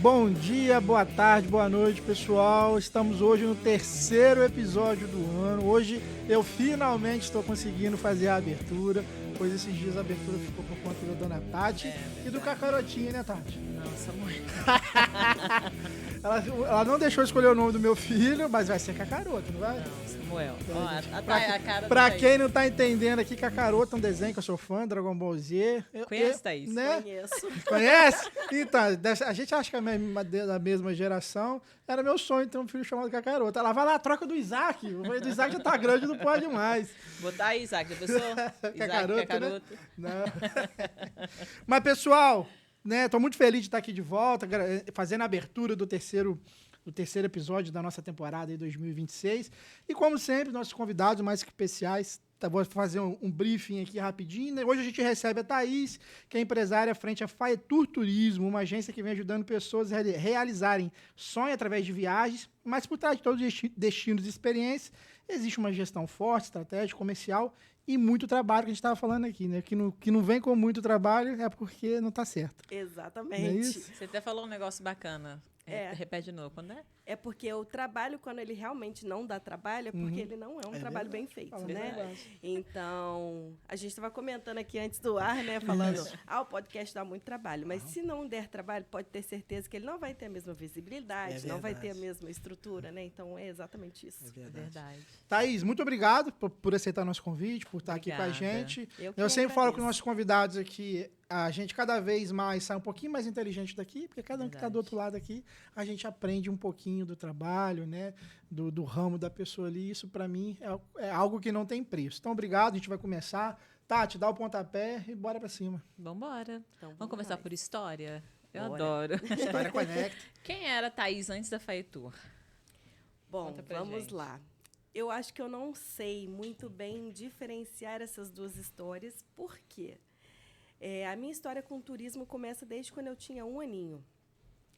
Bom dia, boa tarde, boa noite, pessoal. Estamos hoje no terceiro episódio do ano. Hoje eu finalmente estou conseguindo fazer a abertura, pois esses dias a abertura ficou por conta da dona Tati e do Cacarotinho, né, Tati? Nossa, mãe. Ela não deixou eu escolher o nome do meu filho, mas vai ser Cacaroto, não vai? Não, Samuel. Então, Ó, gente, a cara pra do quem não tá entendendo aqui, Cacaroto é um desenho que eu sou fã, Dragon Ball Z. Conhece, Thaís? Né? Conheço. Conhece? Então, a gente acha que é da mesma geração. Era meu sonho ter um filho chamado Cacaroto. Ela vai lá, troca do Isaac. O do Isaac já tá grande, não pode mais. Botar aí, Isaac, já pensou? Cacaroto, Cacaroto. né? Não. Mas, pessoal, né, tô muito feliz de estar aqui de volta, fazendo a abertura do terceiro episódio da nossa temporada em 2026. E, como sempre, nossos convidados mais especiais. Vou fazer um briefing aqui rapidinho. Né? Hoje a gente recebe a Thaís, que é empresária frente à Faetur Turismo, uma agência que vem ajudando pessoas a realizarem sonhos através de viagens, mas por trás de todos os destinos e experiências, existe uma gestão forte, estratégica, comercial e muito trabalho que a gente estava falando aqui. Né? Que não vem com muito trabalho é porque não está certo. Exatamente. Não é isso? Você até falou um negócio bacana. Repete de novo. Quando é? É porque o trabalho, quando ele realmente não dá trabalho, é porque ele não é um trabalho bem feito, né? Então, a gente estava comentando aqui antes do ar, né? Falando, o podcast dá muito trabalho. Mas se não der trabalho, pode ter certeza que ele não vai ter a mesma visibilidade, não vai ter a mesma estrutura, né? Então, é exatamente isso. É verdade. Thaís, muito obrigado por aceitar nosso convite, por estar aqui com a gente. Eu sempre falo com os nossos convidados aqui, a gente cada vez mais sai um pouquinho mais inteligente daqui, porque cada um que está do outro lado aqui, a gente aprende um pouquinho do trabalho, né, do ramo da pessoa ali. Isso, para mim, é algo que não tem preço. Então, obrigado. A gente vai começar. Tati, dá o pontapé e bora para cima. Vambora. Então, vamos começar por história? Eu Bora. adoro. História Conecta. Quem era a Thaís antes da Faetur? Bom, vamos lá. Eu acho que eu não sei muito bem diferenciar essas duas histórias. Por quê? A minha história com turismo começa desde quando eu tinha 1 aninho.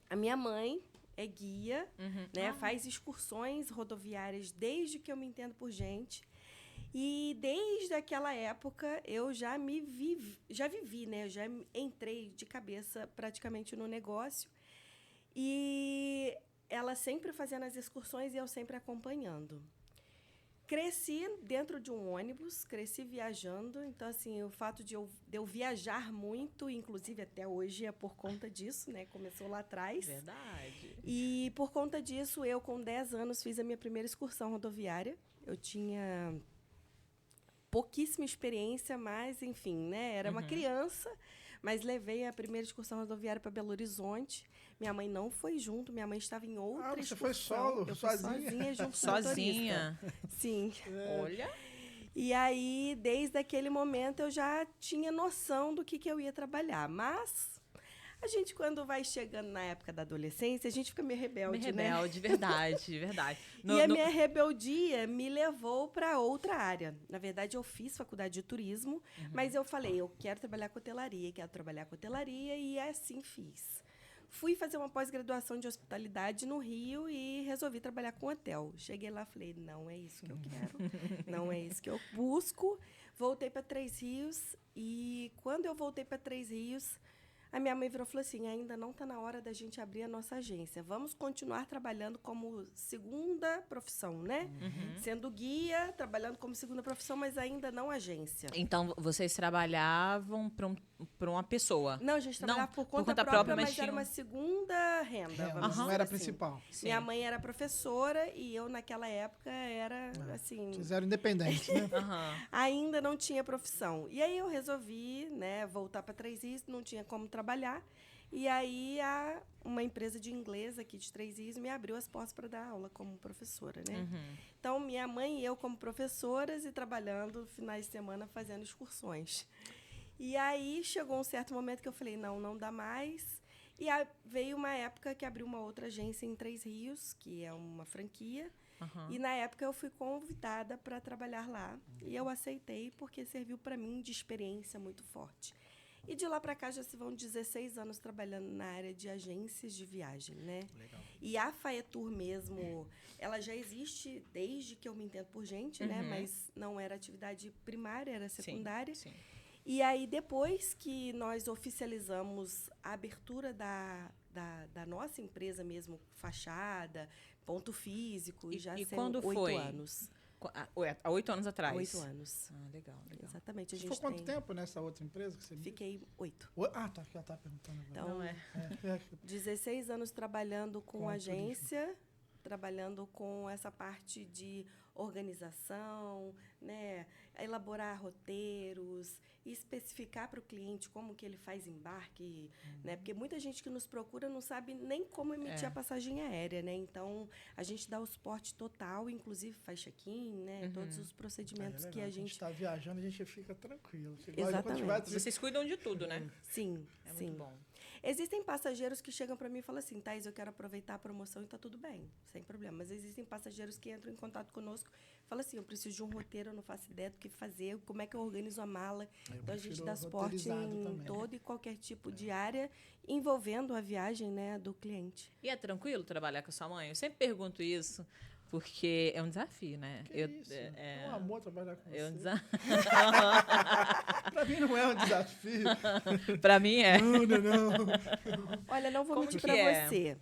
A minha mãe é guia, né? Faz excursões rodoviárias desde que eu me entendo por gente. E desde aquela época eu já vivi, né? Eu já entrei de cabeça praticamente no negócio. E ela sempre fazendo as excursões e eu sempre acompanhando. Cresci dentro de um ônibus, cresci viajando. Então, assim, o fato de eu viajar muito, inclusive até hoje, é por conta disso, né? Começou lá atrás. Verdade. E, por conta disso, eu, com 10 anos, fiz a minha primeira excursão rodoviária. Eu tinha pouquíssima experiência, mas, enfim, né? Era uma criança, mas levei a primeira excursão rodoviária para Belo Horizonte. Minha mãe não foi junto, minha mãe estava em outra excursão. Você foi solo, eu sozinha? fui sozinha junto com Sozinha? o motorista. Sim. Olha. E aí, desde aquele momento, eu já tinha noção do que eu ia trabalhar. Mas a gente, quando vai chegando na época da adolescência, a gente fica meio rebelde, né? Verdade, verdade. A minha rebeldia me levou para outra área. Na verdade, eu fiz faculdade de turismo, mas eu falei, eu quero trabalhar com hotelaria, e assim fiz. Fui fazer uma pós-graduação de hospitalidade no Rio e resolvi trabalhar com hotel. Cheguei lá e falei, não é isso que eu quero, não é isso que eu busco. Voltei para Três Rios e, quando eu voltei para Três Rios, a minha mãe virou e falou assim, ainda não está na hora da gente abrir a nossa agência. Vamos continuar trabalhando como segunda profissão, né? Sendo guia, trabalhando como segunda profissão, mas ainda não agência. Então, vocês trabalhavam para uma pessoa? Não, a gente trabalhava por conta própria, mas era uma segunda renda, vamos dizer não era a assim. principal. Sim. Minha mãe era professora e eu, naquela época, era, assim... Vocês eram independentes, né? Ainda não tinha profissão. E aí eu resolvi, né, voltar para Três Rios, não tinha como trabalhar. E aí uma empresa de inglês aqui de Três Rios me abriu as portas para dar aula como professora, né? Então, minha mãe e eu como professoras e trabalhando finais de semana fazendo excursões. E aí chegou um certo momento que eu falei, não dá mais. E aí veio uma época que abriu uma outra agência em Três Rios, que é uma franquia. E, na época, eu fui convidada para trabalhar lá. E eu aceitei porque serviu para mim de experiência muito forte. E de lá para cá já se vão 16 anos trabalhando na área de agências de viagem, né? Legal. E a Faetur mesmo, ela já existe desde que eu me entendo por gente, né? Mas não era atividade primária, era secundária. Sim. E aí, depois que nós oficializamos a abertura da nossa empresa mesmo, fachada, ponto físico, e já são quando 8 foi? anos. Há 8 anos atrás? 8 anos. Legal. Exatamente. Você ficou quanto tempo nessa outra empresa que você me... Fiquei 8. Tá, já tá perguntando agora. Então, Não é. 16 anos trabalhando com agência, turismo. trabalhando com essa parte de organização, né, elaborar roteiros, especificar para o cliente como que ele faz embarque, né, porque muita gente que nos procura não sabe nem como emitir a passagem aérea, né, então a gente dá o suporte total, inclusive faz check-in, né, todos os procedimentos que a gente está viajando, a gente fica tranquilo. Exatamente. Vocês cuidam de tudo, né? Sim, sim. Muito bom. Existem passageiros que chegam para mim e falam assim, Thaís, eu quero aproveitar a promoção e está tudo bem, sem problema. Mas existem passageiros que entram em contato conosco e falam assim, eu preciso de um roteiro, eu não faço ideia do que fazer, como é que eu organizo a mala. Então, a gente dá suporte em todo e qualquer tipo de área envolvendo a viagem, né, do cliente. E é tranquilo trabalhar com a sua mãe? Eu sempre pergunto isso, porque é um desafio, né? É um amor trabalhar com você. desafio. Pra mim não é um desafio. Pra mim é. Não. Olha, não vou Como mentir que para é? você.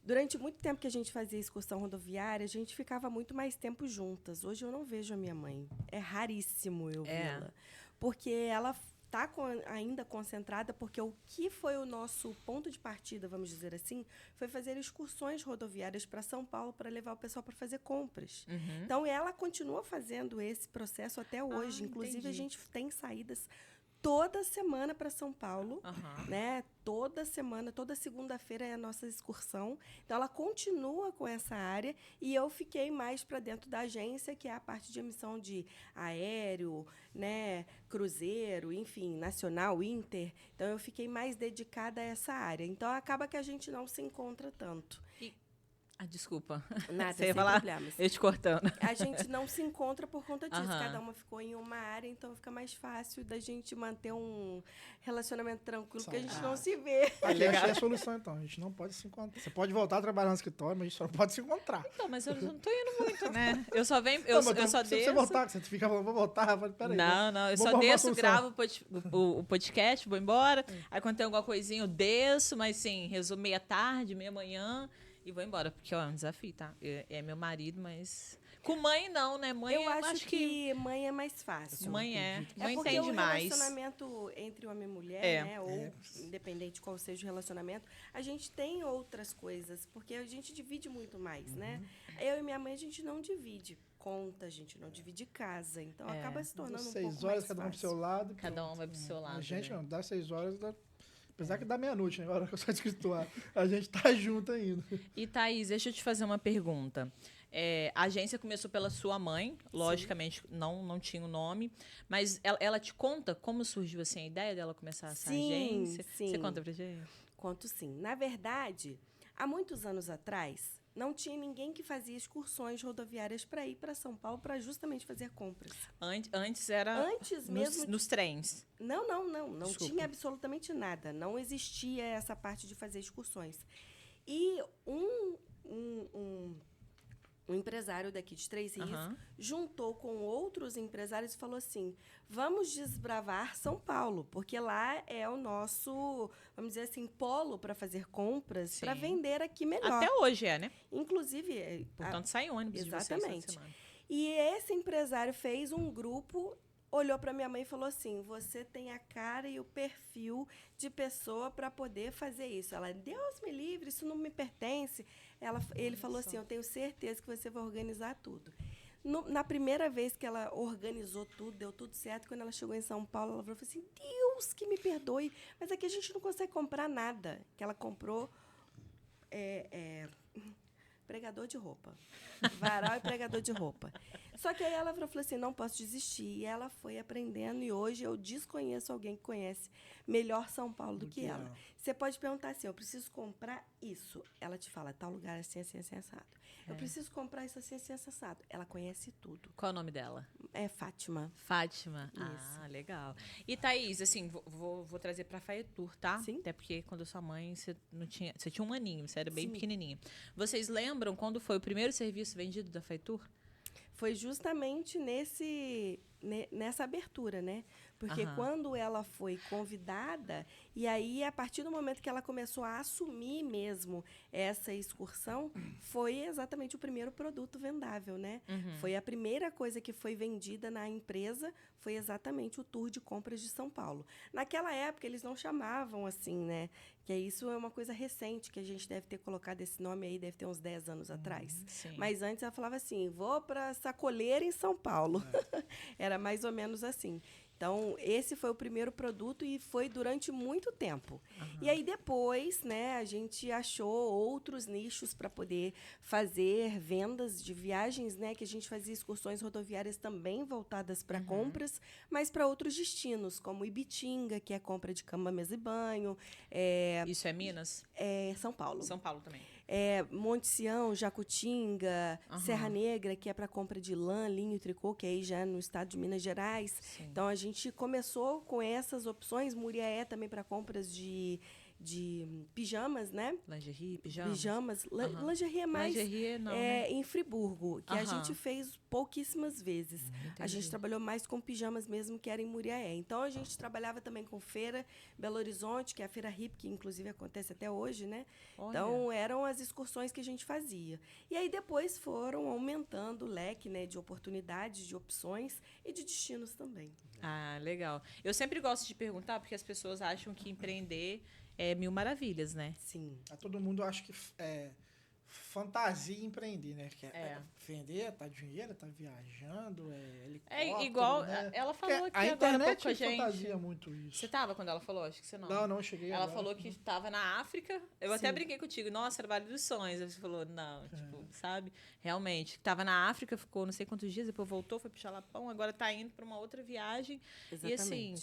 Durante muito tempo que a gente fazia excursão rodoviária, a gente ficava muito mais tempo juntas. Hoje eu não vejo a minha mãe. É raríssimo eu vê-la. Porque ela está ainda concentrada, porque o que foi o nosso ponto de partida, vamos dizer assim, foi fazer excursões rodoviárias para São Paulo para levar o pessoal para fazer compras. Então, ela continua fazendo esse processo até hoje. Inclusive, entendi. a gente tem saídas toda semana para São Paulo, né? Toda semana, toda segunda-feira é a nossa excursão. Então, ela continua com essa área e eu fiquei mais para dentro da agência, que é a parte de emissão de aéreo, né? Cruzeiro, enfim, nacional, inter. Então, eu fiquei mais dedicada a essa área. Então, acaba que a gente não se encontra tanto. Desculpa. Nada, Você ia sem falar, problemas. eu te cortando. A gente não se encontra por conta disso. Cada uma ficou em uma área, então fica mais fácil da gente manter um relacionamento tranquilo, porque a gente não se vê. Achei a solução, então. A gente não pode se encontrar. Você pode voltar a trabalhar no escritório, mas a gente só não pode se encontrar. Então, mas eu não tô indo muito, né? Eu só venho, Não, mas eu só se desço. você voltar, você fica falando, vou voltar. Eu falei, peraí. Não, eu vamos só arrumar desço, solução. gravo o podcast, vou embora. Aí quando tem alguma coisinha, eu desço, mas sim, resumo meia tarde, meia manhã e vou embora. Porque ó, é um desafio, tá? É meu marido, mas... Com mãe não, né? Mãe eu acho que mãe é mais fácil. Mãe é. É Mãe porque entende o mais. relacionamento entre homem e mulher, né? Ou independente de qual seja o relacionamento, a gente tem outras coisas, porque a gente divide muito mais, né? Eu e minha mãe, a gente não divide conta, a gente não divide casa. Então, acaba se tornando um pouco mais 6 horas, cada um fácil. pro seu lado. Cada um vai pro seu lado. A gente né? não, dá 6 horas, apesar que dá meia-noite, né? Agora que eu sou escritório. A gente tá junto ainda. E, Thaís, deixa eu te fazer uma pergunta. A agência começou pela sua mãe, logicamente não tinha o nome, mas ela te conta como surgiu assim, a ideia dela começar essa agência? Sim. Você conta pra gente? Conto sim. Na verdade, há muitos anos atrás, não tinha ninguém que fazia excursões rodoviárias para ir para São Paulo para justamente fazer compras. Antes era mesmo nos trens. Não Desculpa. tinha absolutamente nada. Não existia essa parte de fazer excursões. E um empresário daqui de Três Rios juntou com outros empresários e falou assim, vamos desbravar São Paulo, porque lá é o nosso, vamos dizer assim, polo para fazer compras, para vender aqui melhor. Até hoje né? Inclusive... Portanto, sai ônibus Exatamente. de vocês toda semana. E esse empresário fez um grupo, olhou para minha mãe e falou assim, você tem a cara e o perfil de pessoa para poder fazer isso. Ela, Deus me livre, isso não me pertence. Ele falou assim, eu tenho certeza que você vai organizar tudo. Na primeira vez que ela organizou tudo, deu tudo certo, quando ela chegou em São Paulo, ela falou assim, Deus que me perdoe, mas aqui a gente não consegue comprar nada. Que ela comprou pregador de roupa. Varal e pregador de roupa. Só que aí ela falou assim, não posso desistir. E ela foi aprendendo e hoje eu desconheço alguém que conhece melhor São Paulo do que ela. Você pode perguntar assim, eu preciso comprar isso. Ela te fala, tal lugar assim, assim, assim, assado. Eu preciso comprar isso assim, assim, assado. Ela conhece tudo. Qual é o nome dela? É Fátima. Fátima. Isso. Ah, legal. E, Thaís, assim, vou trazer pra Faetur, tá? Sim. Até porque quando sua mãe, você tinha um aninho, você era bem Sim. pequenininha. Vocês lembram quando foi o primeiro serviço vendido da Faetur? Foi justamente nessa abertura, né? Porque quando ela foi convidada, e aí, a partir do momento que ela começou a assumir mesmo essa excursão, foi exatamente o primeiro produto vendável, né? Foi a primeira coisa que foi vendida na empresa, foi exatamente o tour de compras de São Paulo. Naquela época, eles não chamavam assim, né? Que isso é uma coisa recente, que a gente deve ter colocado esse nome aí, deve ter uns 10 anos atrás. Sim. Mas antes ela falava assim, vou para Sacoleira, em São Paulo. Era mais ou menos assim. Então, esse foi o primeiro produto e foi durante muito tempo. E aí, depois, né, a gente achou outros nichos para poder fazer vendas de viagens, né, que a gente fazia excursões rodoviárias também voltadas para compras, mas para outros destinos, como Ibitinga, que é compra de cama, mesa e banho. Isso é Minas? É São Paulo. São Paulo também. Monte Sião, Jacutinga, Serra Negra, que é para compra de lã, linho e tricô, que é aí já no estado de Minas Gerais. Sim. Então, a gente começou com essas opções. Muriaé também para compras de pijamas, né? Lingerie, pijamas. Lingerie é mais Lingerie, não, né? em Friburgo, que a gente fez pouquíssimas vezes. A gente trabalhou mais com pijamas mesmo, que era em Muriaé. Então, a gente trabalhava também com feira, Belo Horizonte, que é a Feira Hip, que inclusive acontece até hoje, né? Olha. Então, eram as excursões que a gente fazia. E aí, depois foram aumentando o leque, né, de oportunidades, de opções e de destinos também. Ah, legal. Eu sempre gosto de perguntar, porque as pessoas acham que empreender é mil maravilhas, né? Sim. Todo mundo acha que fantasia empreender, né? Que vender, tá dinheiro, tá viajando, helicóptero, igual, né? ela falou Porque que a agora há pouco internet com a gente. fantasia muito isso. Você tava quando ela falou? Acho que você não. Não, cheguei Ela agora. falou que estava na África. Eu até brinquei contigo. Nossa, trabalho dos sonhos. Aí você falou, não, tipo, sabe? Realmente. Estava na África, ficou não sei quantos dias, depois voltou, foi pro Xalapão, agora está indo para uma outra viagem. Exatamente. E assim,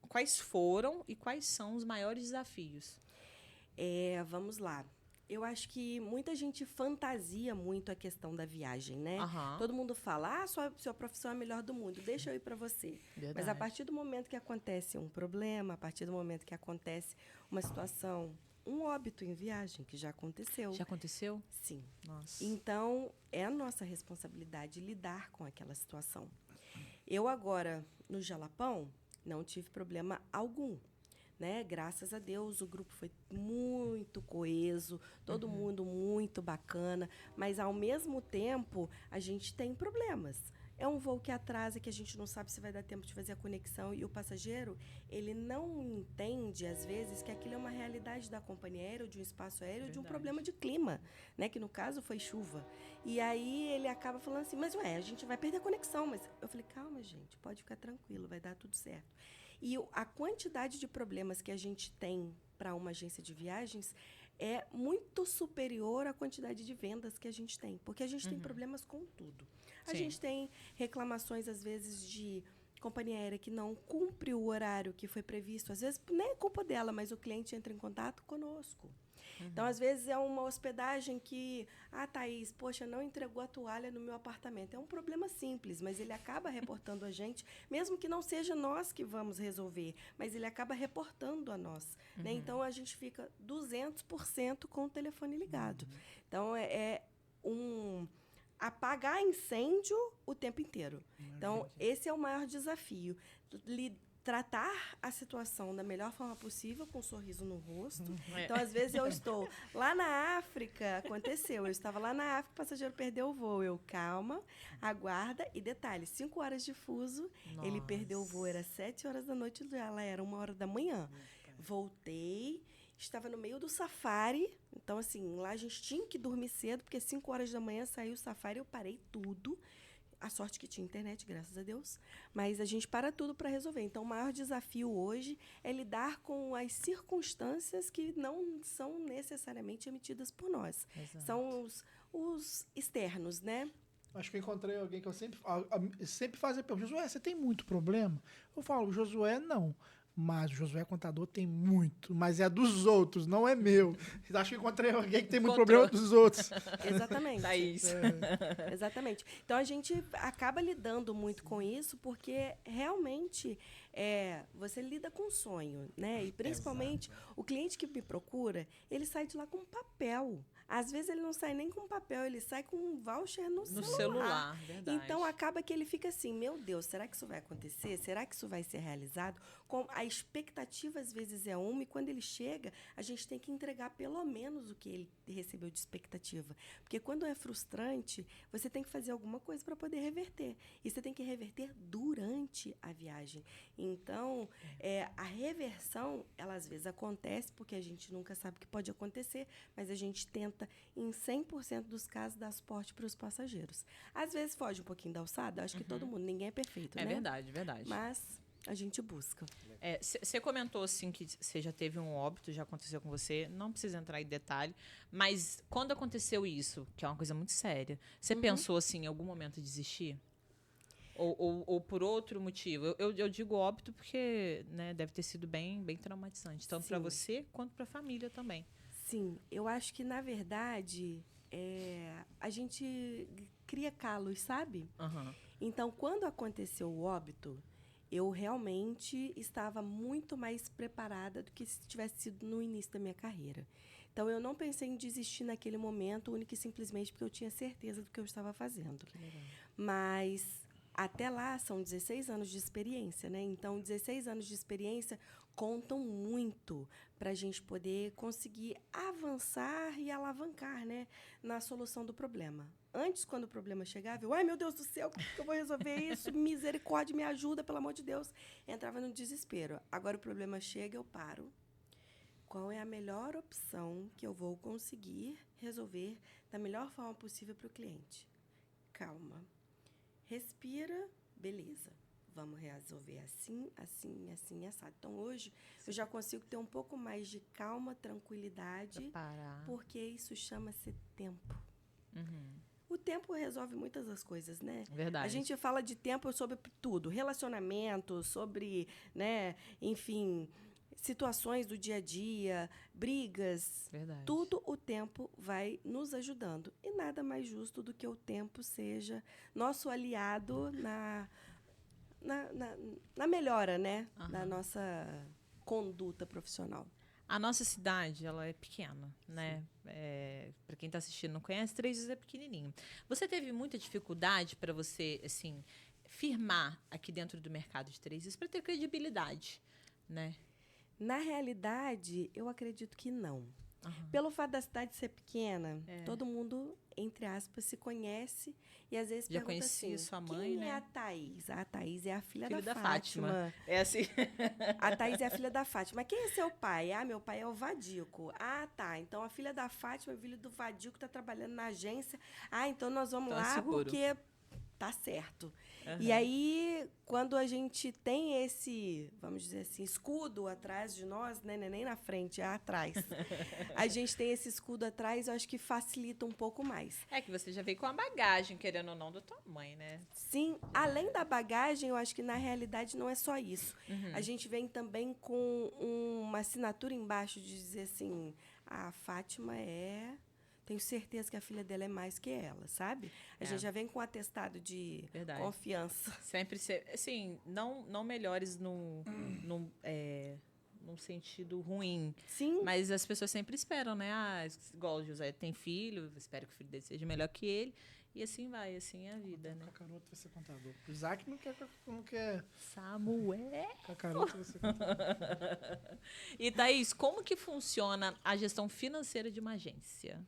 quais foram e quais são os maiores desafios? Vamos lá. Eu acho que muita gente fantasia muito a questão da viagem, né? Todo mundo fala, sua profissão é a melhor do mundo, deixa eu ir para você. Verdade. Mas a partir do momento que acontece um problema, a partir do momento que acontece uma situação, um óbito em viagem, que já aconteceu. Já aconteceu? Sim. Nossa. Então, é a nossa responsabilidade lidar com aquela situação. Eu agora, no Jalapão, não tive problema algum. Né? Graças a Deus, o grupo foi muito coeso, todo mundo muito bacana, mas, ao mesmo tempo, a gente tem problemas. É um voo que atrasa, que a gente não sabe se vai dar tempo de fazer a conexão, e o passageiro, ele não entende, às vezes, que aquilo é uma realidade da companhia aérea, ou de um espaço aéreo, de um problema de clima, né? Que, no caso, foi chuva. E aí, ele acaba falando assim, mas, a gente vai perder a conexão. Mas eu falei, calma, gente, pode ficar tranquilo, vai dar tudo certo. E a quantidade de problemas que a gente tem para uma agência de viagens é muito superior à quantidade de vendas que a gente tem. Porque a gente tem problemas com tudo. A gente tem reclamações, às vezes, de companhia aérea que não cumpre o horário que foi previsto. Às vezes, nem é culpa dela, mas o cliente entra em contato conosco. Então, às vezes, é uma hospedagem que... Thaís, poxa, não entregou a toalha no meu apartamento. É um problema simples, mas ele acaba reportando a gente, mesmo que não seja nós que vamos resolver, mas ele acaba reportando a nós. Né? Então, a gente fica 200% com o telefone ligado. Então, apagar incêndio o tempo inteiro. Então, esse é o maior desafio. Tratar a situação da melhor forma possível, com um sorriso no rosto. Então, às vezes, eu estou lá na África, aconteceu, eu estava lá na África, o passageiro perdeu o voo. Eu, calma, aguarda. E detalhe, 5 horas de fuso, ele perdeu o voo, era 7 horas da noite, já era 1h da manhã. Voltei, estava no meio do safari. Então, assim, lá a gente tinha que dormir cedo, porque 5 horas da manhã saiu o safari, eu parei tudo. A sorte que tinha internet, graças a Deus. Mas a gente para tudo para resolver. Então, o maior desafio hoje é lidar com as circunstâncias que não são necessariamente emitidas por nós. Exato. São os externos, né? Acho que eu encontrei alguém que eu sempre fazia pergunta. Josué, você tem muito problema? Eu falo, Josué, não. Mas o Josué Contador tem muito, mas é dos outros, não é meu. Acho que encontrei alguém que tem muito problema dos outros. Exatamente. Thaís. Exatamente. Então, a gente acaba lidando muito com isso, porque realmente você lida com sonho, né? E principalmente o cliente que me procura, ele sai de lá com um papel. Às vezes ele não sai nem com papel, ele sai com um voucher no celular, verdade. Então acaba que ele fica assim, meu Deus, será que isso vai acontecer? Será que isso vai ser realizado? A expectativa às vezes é uma, e quando ele chega, a gente tem que entregar pelo menos o que ele recebeu de expectativa. Porque quando é frustrante, você tem que fazer alguma coisa para poder reverter. E você tem que reverter durante a viagem. Então, a reversão, ela às vezes acontece, porque a gente nunca sabe o que pode acontecer, mas a gente tenta, em 100% dos casos, dar suporte para os passageiros. Às vezes foge um pouquinho da alçada, acho que todo mundo, ninguém é perfeito, né? Verdade, verdade. Mas a gente busca. Você comentou, assim, que você já teve um óbito, já aconteceu com você, não precisa entrar em detalhe, mas quando aconteceu isso, que é uma coisa muito séria, você pensou, assim, em algum momento desistir? Ou por outro motivo? Eu digo óbito porque, né, deve ter sido bem, bem traumatizante, tanto para você quanto para a família também. Sim, eu acho que, na verdade, a gente cria calos, sabe? Então, quando aconteceu o óbito, eu realmente estava muito mais preparada do que se tivesse sido no início da minha carreira. Então, eu não pensei em desistir naquele momento, única e simplesmente porque eu tinha certeza do que eu estava fazendo. Que legal. Mas, até lá, são 16 anos de experiência, né? Então, 16 anos de experiência contam muito para a gente poder conseguir avançar e alavancar, né, na solução do problema. Antes, quando o problema chegava, ai, meu Deus do céu, como que eu vou resolver isso? Misericórdia, me ajuda, pelo amor de Deus. Entrava no desespero. Agora o problema chega, eu paro. Qual é a melhor opção que eu vou conseguir resolver da melhor forma possível para o cliente? Calma. Respira, beleza. Vamos resolver assim, assim, assim, assado. Então, hoje, eu já consigo ter um pouco mais de calma, tranquilidade, porque isso chama-se tempo. O tempo resolve muitas das coisas, né? Verdade. A gente fala de tempo sobre tudo, relacionamento, sobre, né, enfim, situações do dia a dia, brigas. Verdade. Tudo o tempo vai nos ajudando. E nada mais justo do que o tempo seja nosso aliado na melhora, né, da nossa conduta profissional. A nossa cidade, ela é pequena, né? Para quem está assistindo não conhece, Três Rios é pequenininho. Você teve muita dificuldade para você, assim, firmar aqui dentro do mercado de Três Rios para ter credibilidade, né? Na realidade, eu acredito que não. Pelo fato da cidade ser pequena, todo mundo, entre aspas, se conhece e às vezes já pergunta conhecia assim, sua mãe, quem né? é a Thaís? A Thaís é a filha Filho da da Fátima. É assim. A Thaís é a filha da Fátima. Quem é seu pai? Ah, meu pai é o Vadico. Ah, tá. Então a filha da Fátima, o filho do Vadico, está trabalhando na agência. Ah, então nós vamos Então, lá seguro. porque tá certo. E aí, quando a gente tem esse, vamos dizer assim, escudo atrás de nós, né? Não é nem na frente, é atrás. A gente tem esse escudo atrás, eu acho que facilita um pouco mais. É que você já veio com a bagagem, querendo ou não, da tua mãe, né? Sim, além da bagagem, eu acho que na realidade não é só isso. A gente vem também com uma assinatura embaixo de dizer assim, a Fátima tenho certeza que a filha dela é mais que ela, sabe? A gente já vem com um atestado de confiança. Sempre ser, assim, não melhores num sentido ruim. Sim. Mas as pessoas sempre esperam, né? Ah, igual o José tem filho, espero que o filho dele seja melhor que ele. E assim vai, assim é a vida, né? Cacaroto vai ser contador. O Isaac não quer. Samuel! Cacaroto vai ser contador. E, Thaís, como que funciona a gestão financeira de uma agência?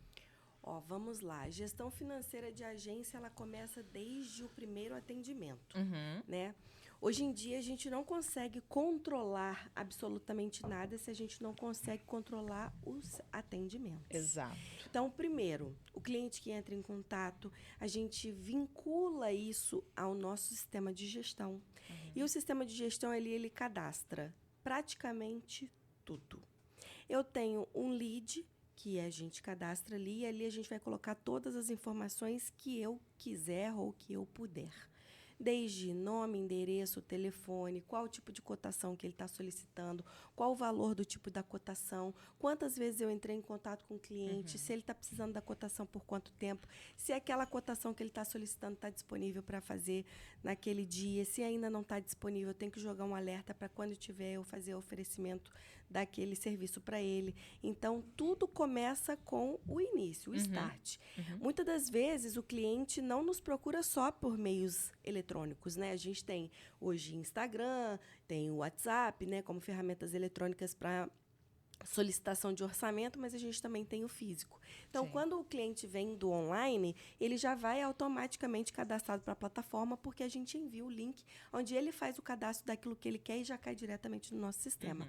Vamos lá. A gestão financeira de agência, ela começa desde o primeiro atendimento, né? Hoje em dia, a gente não consegue controlar absolutamente nada se a gente não consegue controlar os atendimentos. Exato. Então, primeiro, o cliente que entra em contato, a gente vincula isso ao nosso sistema de gestão. E o sistema de gestão, ele cadastra praticamente tudo. Eu tenho um lead, que a gente cadastra ali, e ali a gente vai colocar todas as informações que eu quiser ou que eu puder. desde nome, endereço, telefone, qual o tipo de cotação que ele está solicitando, qual o valor do tipo da cotação, quantas vezes eu entrei em contato com o cliente, se ele está precisando da cotação por quanto tempo, se aquela cotação que ele está solicitando está disponível para fazer naquele dia, se ainda não está disponível, eu tenho que jogar um alerta para quando tiver eu fazer o oferecimento daquele serviço para ele. Então, tudo começa com o início, o start. Muitas das vezes, o cliente não nos procura só por meios eletrônicos, né? A gente tem hoje Instagram, tem o WhatsApp, né, como ferramentas eletrônicas para solicitação de orçamento, mas a gente também tem o físico. Então, Sim. quando o cliente vem do online, ele já vai automaticamente cadastrado para a plataforma, porque a gente envia o link onde ele faz o cadastro daquilo que ele quer e já cai diretamente no nosso sistema.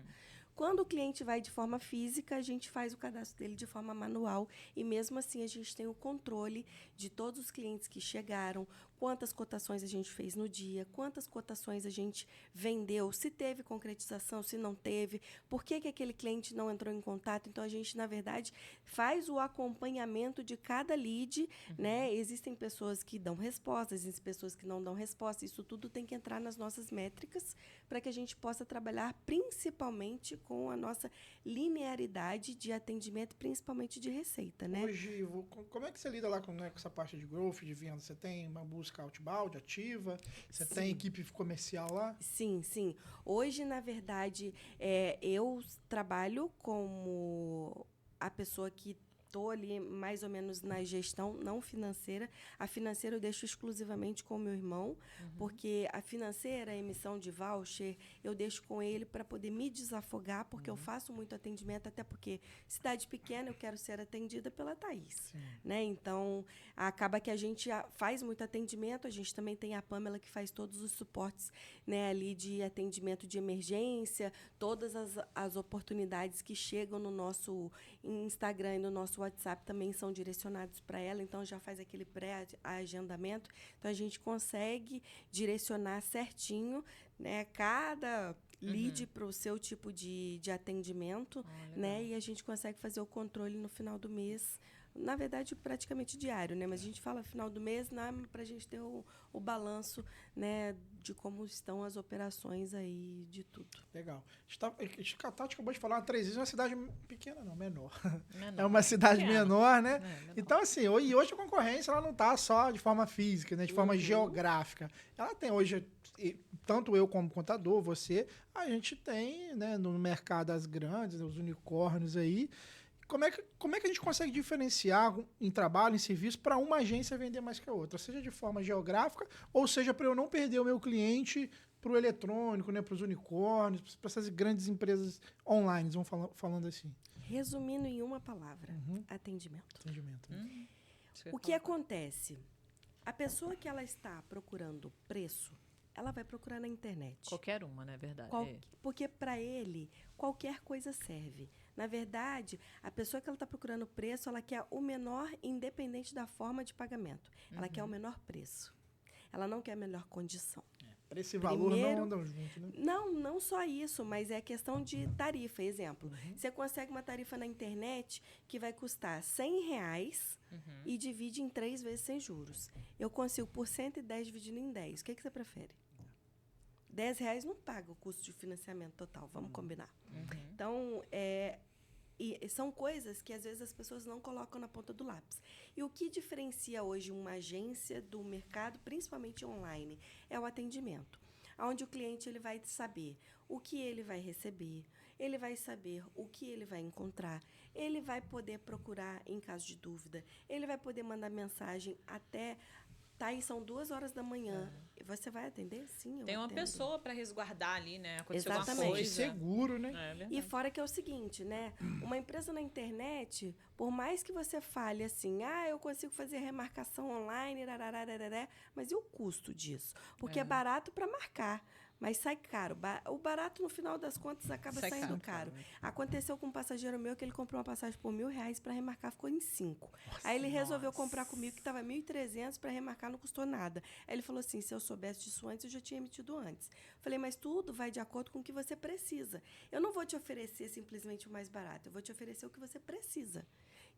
Quando o cliente vai de forma física, a gente faz o cadastro dele de forma manual e, mesmo assim, a gente tem o controle de todos os clientes que chegaram, quantas cotações a gente fez no dia, quantas cotações a gente vendeu, se teve concretização, se não teve, por que aquele cliente não entrou em contato. Então, a gente, na verdade, faz o acompanhamento de cada lead, né? Existem pessoas que dão respostas, existem pessoas que não dão resposta. Isso tudo tem que entrar nas nossas métricas para que a gente possa trabalhar principalmente com a nossa linearidade de atendimento, principalmente de receita, né? Hoje, como é que você lida lá com essa parte de growth, de venda? Você tem uma busca outbound, ativa? Você tem equipe comercial lá? Sim, sim. Hoje, na verdade, eu trabalho como a pessoa que estou ali mais ou menos na gestão não financeira. A financeira eu deixo exclusivamente com o meu irmão, porque a financeira, a emissão de voucher, eu deixo com ele para poder me desafogar, porque eu faço muito atendimento, até porque cidade pequena eu quero ser atendida pela Thaís. Né? Então, acaba que a gente faz muito atendimento, a gente também tem a Pamela que faz todos os suportes, né, ali de atendimento de emergência, todas as oportunidades que chegam no nosso Instagram e no nosso WhatsApp também são direcionados para ela, então já faz aquele pré-agendamento. Então, a gente consegue direcionar certinho, né, cada lead para o seu tipo de atendimento, né, e a gente consegue fazer o controle no final do mês. Na verdade, praticamente diário, né? Mas a gente fala final do mês para a gente ter o balanço, né, de como estão as operações aí de tudo. Legal. A Tati acabou de falar, Três Rios é uma cidade pequena, não, menor. Menor. É uma cidade menor, né? Menor. Então, assim, e hoje a concorrência ela não está só de forma física, né? De forma geográfica. Ela tem hoje, tanto eu como contador, você, a gente tem, né, no mercado as grandes, os unicórnios aí. Como é que a gente consegue diferenciar em trabalho, em serviço, para uma agência vender mais que a outra? Seja de forma geográfica, ou seja, para eu não perder o meu cliente para o eletrônico, né, para os unicórnios, para essas grandes empresas online, vamos falando assim. Resumindo em uma palavra, atendimento. Atendimento. O que acontece? A pessoa que ela está procurando preço, ela vai procurar na internet. Qualquer uma, não é verdade? Porque para ele, qualquer coisa serve. Na verdade, a pessoa que ela está procurando preço, ela quer o menor, independente da forma de pagamento. Ela quer o menor preço. Ela não quer a melhor condição. Preço e valor não andam juntos, né? Não só isso, mas é questão de tarifa. Exemplo, você consegue uma tarifa na internet que vai custar R$100 e divide em 3 vezes sem juros. Eu consigo por 110 dividindo em 10. O que você prefere? R$10 não paga o custo de financiamento total, vamos combinar. Então, e são coisas que, às vezes, as pessoas não colocam na ponta do lápis. E o que diferencia hoje uma agência do mercado, principalmente online, é o atendimento. Onde o cliente ele vai saber o que ele vai receber, ele vai saber o que ele vai encontrar, ele vai poder procurar em caso de dúvida, ele vai poder mandar mensagem até... Thaís, são 2h da manhã. Você vai atender? Sim, eu Tem uma atendo. pessoa para resguardar ali, né? Aconteceu Exatamente. alguma coisa. Seguro, né? E fora que é o seguinte, né? Uma empresa na internet, por mais que você fale assim, eu consigo fazer remarcação online, mas e o custo disso? Porque é barato para marcar, mas sai caro. O barato, no final das contas, acaba saindo caro. Aconteceu com um passageiro meu que ele comprou uma passagem por R$1.000 para remarcar, ficou em 5. Aí ele resolveu comprar comigo, que estava 1.300 para remarcar, não custou nada. Aí ele falou assim, se eu soubesse disso antes, eu já tinha emitido antes. Falei, mas tudo vai de acordo com o que você precisa. Eu não vou te oferecer simplesmente o mais barato, eu vou te oferecer o que você precisa.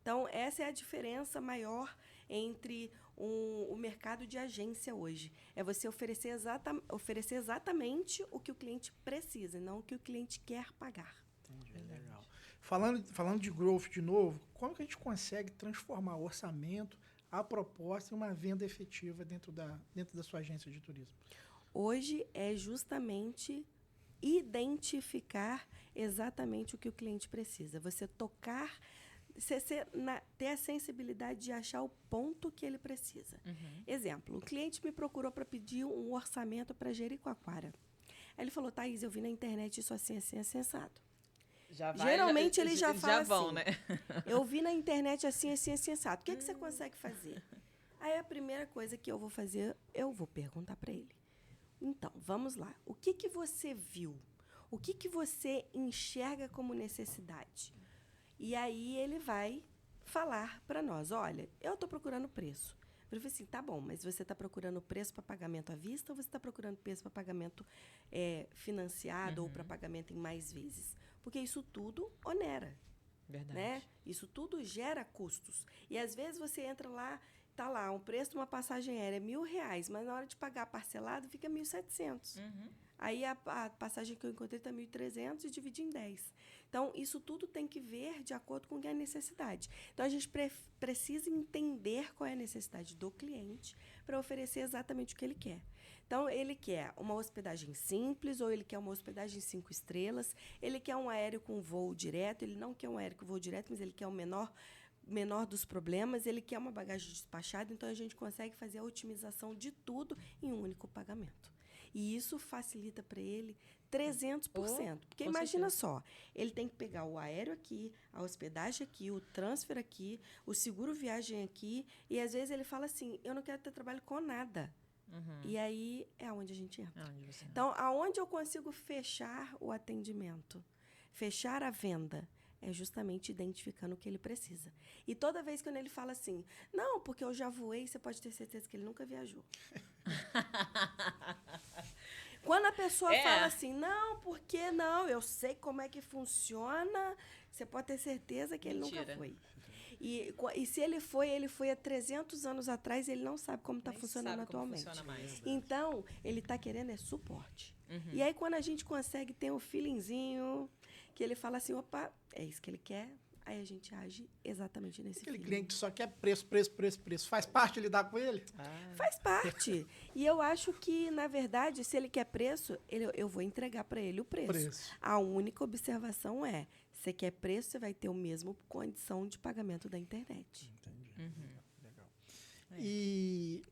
Então, essa é a diferença maior entre o mercado de agência hoje. É você oferecer exatamente o que o cliente precisa, e não o que o cliente quer pagar. Entendi, legal. Falando de growth de novo, como que a gente consegue transformar o orçamento, a proposta em uma venda efetiva dentro da sua agência de turismo? Hoje é justamente identificar exatamente o que o cliente precisa. Você tocar, ter a sensibilidade de achar o ponto que ele precisa. Exemplo, o cliente me procurou para pedir um orçamento para Jericoacoara. Aí ele falou, Thaís, eu vi na internet isso assim, assensado. Geralmente ele já fala assim, né? Eu vi na internet assim, sensato. O que você consegue fazer? Aí a primeira coisa que eu vou fazer, eu vou perguntar para ele. Então, vamos lá. O que você viu? O que você enxerga como necessidade? E aí ele vai falar para nós, olha, eu estou procurando preço. Eu falei assim, tá bom, mas você está procurando preço para pagamento à vista ou você está procurando preço para pagamento financiado ou para pagamento em mais vezes? Porque isso tudo onera. Verdade. Né? Isso tudo gera custos. E às vezes você entra lá, tá lá, um preço de uma passagem aérea é R$1.000, mas na hora de pagar parcelado fica 1.700. Aí a passagem que eu encontrei está 1.300 e dividi em 10. Então, isso tudo tem que ver de acordo com a necessidade. Então, a gente precisa entender qual é a necessidade do cliente para oferecer exatamente o que ele quer. Então, ele quer uma hospedagem simples ou ele quer uma hospedagem 5 estrelas, ele quer um aéreo com voo direto, ele não quer um aéreo com voo direto, mas ele quer o menor dos problemas, ele quer uma bagagem despachada, então a gente consegue fazer a otimização de tudo em um único pagamento. E isso facilita para ele 300%. Porque imagina só, ele tem que pegar o aéreo aqui, a hospedagem aqui, o transfer aqui, o seguro viagem aqui, e às vezes ele fala assim, eu não quero ter trabalho com nada. E aí é onde a gente entra. Então, aonde eu consigo fechar o atendimento, fechar a venda, é justamente identificando o que ele precisa. E toda vez que ele fala assim, não, porque eu já voei, você pode ter certeza que ele nunca viajou. Quando a pessoa fala assim, não, porque não, eu sei como é que funciona, você pode ter certeza que ele nunca foi. E se ele foi há 300 anos atrás, ele não sabe como está funcionando atualmente. Então, ele está querendo suporte. E aí, quando a gente consegue ter um feelingzinho, que ele fala assim, opa, é isso que ele quer, aí a gente age exatamente nesse Aquele feeling. cliente que só quer preço. Faz parte de lidar com ele? Faz parte. E eu acho que, na verdade, se ele quer preço, eu vou entregar para ele o preço. A única observação é, você quer preço, você vai ter o mesmo condição de pagamento da internet. Entendi. Legal. E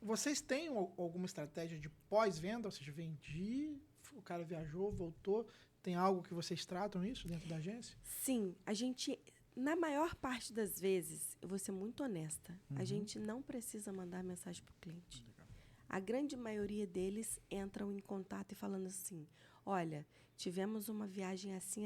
vocês têm alguma estratégia de pós-venda? Ou seja, vendi, o cara viajou, voltou. Tem algo que vocês tratam isso dentro da agência? Sim. A gente, na maior parte das vezes, eu vou ser muito honesta, a gente não precisa mandar mensagem para o cliente. Legal. A grande maioria deles entram em contato e falando assim, olha, tivemos uma viagem assim,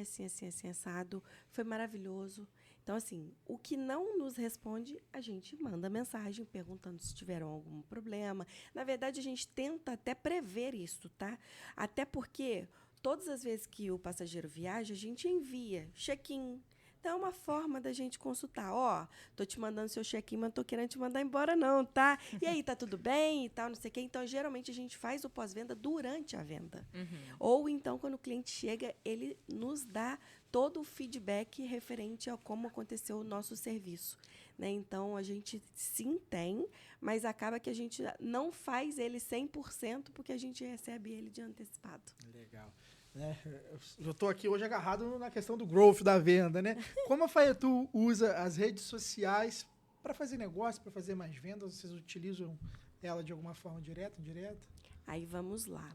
assado, foi maravilhoso. Então, assim, o que não nos responde, a gente manda mensagem perguntando se tiveram algum problema. Na verdade, a gente tenta até prever isso, tá? Até porque todas as vezes que o passageiro viaja, a gente envia check-in. Então, é uma forma da gente consultar. Ó, tô te mandando seu check-in, mas não tô querendo te mandar embora não, tá? E aí, tá tudo bem e tal, não sei o quê. Então, geralmente, a gente faz o pós-venda durante a venda. Ou, então, quando o cliente chega, ele nos dá todo o feedback referente a como aconteceu o nosso serviço. Né? Então, a gente sim tem, mas acaba que a gente não faz ele 100% porque a gente recebe ele de antecipado. Legal. Eu estou aqui hoje agarrado na questão do growth da venda, né? Como a Faetu usa as redes sociais para fazer negócio, para fazer mais vendas? Vocês utilizam ela de alguma forma direta, indireta? Aí vamos lá.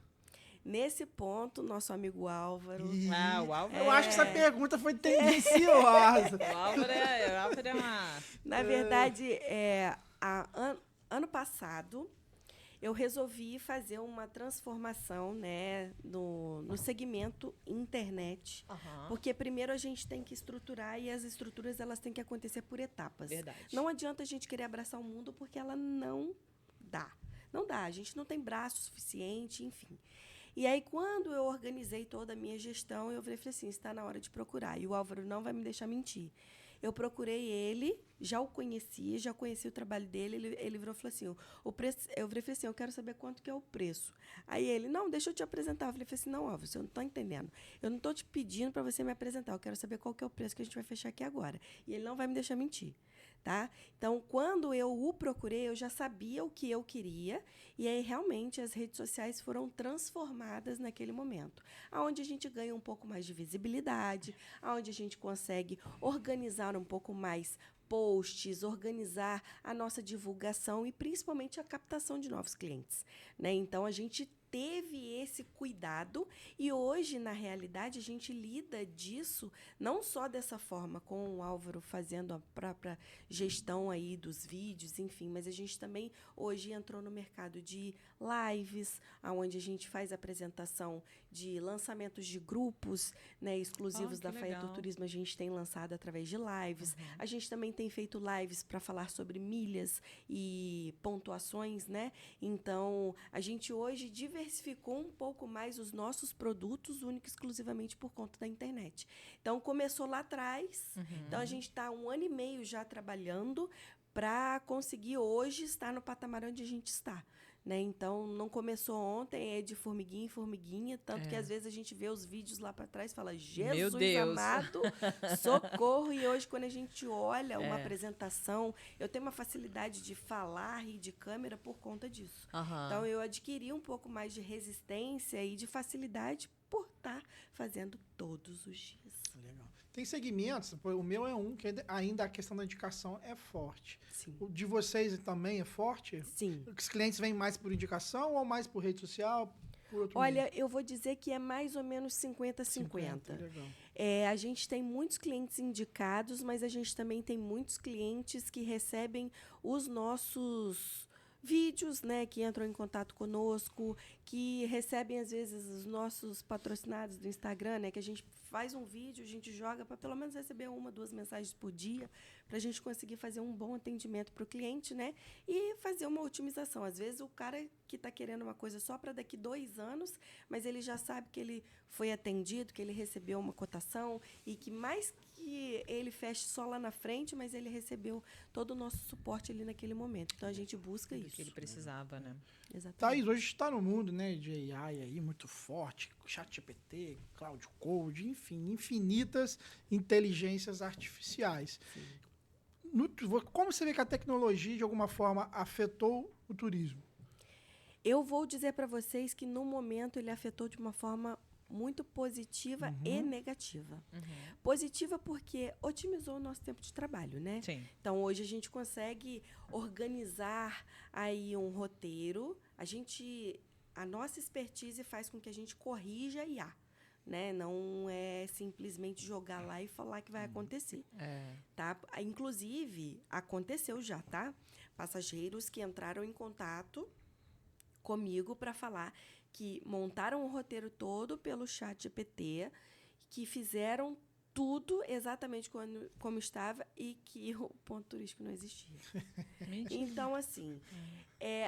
Nesse ponto, nosso amigo Álvaro... o Álvaro eu acho que essa pergunta foi tendenciosa. O Álvaro é uma... Na verdade, ano passado, eu resolvi fazer uma transformação, né, no segmento internet. Porque primeiro a gente tem que estruturar e as estruturas elas têm que acontecer por etapas. Verdade. Não adianta a gente querer abraçar o mundo porque ela não dá. Não dá, a gente não tem braço suficiente, enfim. E aí, quando eu organizei toda a minha gestão, eu falei assim, está na hora de procurar. E o Álvaro não vai me deixar mentir. Eu procurei ele, já o conhecia, já conhecia o trabalho dele. Ele virou e falou assim, o preço, eu falei assim, eu quero saber quanto que é o preço. Aí ele, não, deixa eu te apresentar. Eu falei assim, não, ó, você não está entendendo. Eu não estou te pedindo para você me apresentar, eu quero saber qual que é o preço que a gente vai fechar aqui agora. E ele não vai me deixar mentir. Tá? Então, quando eu o procurei, eu já sabia o que eu queria, e aí realmente as redes sociais foram transformadas naquele momento, onde a gente ganha um pouco mais de visibilidade, onde a gente consegue organizar um pouco mais posts, organizar a nossa divulgação e principalmente a captação de novos clientes, né? Então, a gente teve esse cuidado e hoje, na realidade, a gente lida disso não só dessa forma, com o Álvaro fazendo a própria gestão aí dos vídeos, enfim, mas a gente também hoje entrou no mercado de lives, onde a gente faz apresentação de lançamentos de grupos, né, exclusivos da Faetur Turismo, a gente tem lançado através de lives. A gente também tem feito lives para falar sobre milhas e pontuações, né? Então, a gente hoje diversificou um pouco mais os nossos produtos, único e exclusivamente por conta da internet. Então, começou lá atrás. Então, a gente está 1 ano e meio já trabalhando para conseguir hoje estar no patamar onde a gente está. Né? Então, não começou ontem, é de formiguinha em formiguinha, tanto que às vezes a gente vê os vídeos lá para trás e fala, Jesus amado, socorro! E hoje, quando a gente olha uma apresentação, eu tenho uma facilidade de falar e de câmera por conta disso. Então, eu adquiri um pouco mais de resistência e de facilidade por estar fazendo todos os dias. Legal. Tem segmentos, o meu é um que ainda a questão da indicação é forte. Sim. O de vocês também é forte? Sim. Os clientes vêm mais por indicação ou mais por rede social? Por outro Olha, eu vou dizer que é mais ou menos 50-50. Legal. A gente tem muitos clientes indicados, mas a gente também tem muitos clientes que recebem os nossos vídeos, né, que entram em contato conosco, que recebem, às vezes, os nossos patrocinados do Instagram, né, que a gente faz um vídeo, a gente joga para pelo menos receber 1, 2 mensagens por dia, para a gente conseguir fazer um bom atendimento para o cliente, né, e fazer uma otimização. Às vezes, o cara que está querendo uma coisa só para daqui 2 anos, mas ele já sabe que ele foi atendido, que ele recebeu uma cotação e que mais que ele feche só lá na frente, mas ele recebeu todo o nosso suporte ali naquele momento. Então, a gente busca isso. Que ele precisava, né? Exatamente. Thaís, hoje está no mundo, né, de AI aí, muito forte, ChatGPT, Cloud Code, enfim, infinitas inteligências artificiais. Como você vê que a tecnologia, de alguma forma, afetou o turismo? Eu vou dizer para vocês que, no momento, ele afetou de uma forma muito positiva e negativa. Positiva porque otimizou o nosso tempo de trabalho, né? Sim. Então, hoje a gente consegue organizar aí um roteiro. A nossa expertise faz com que a gente corrija a IA, né? Não é simplesmente jogar lá e falar que vai acontecer. Tá? Inclusive, aconteceu já, tá? Passageiros que entraram em contato comigo para falar que montaram o roteiro todo pelo ChatGPT, que fizeram tudo exatamente como estava e que o ponto turístico não existia. Então, assim,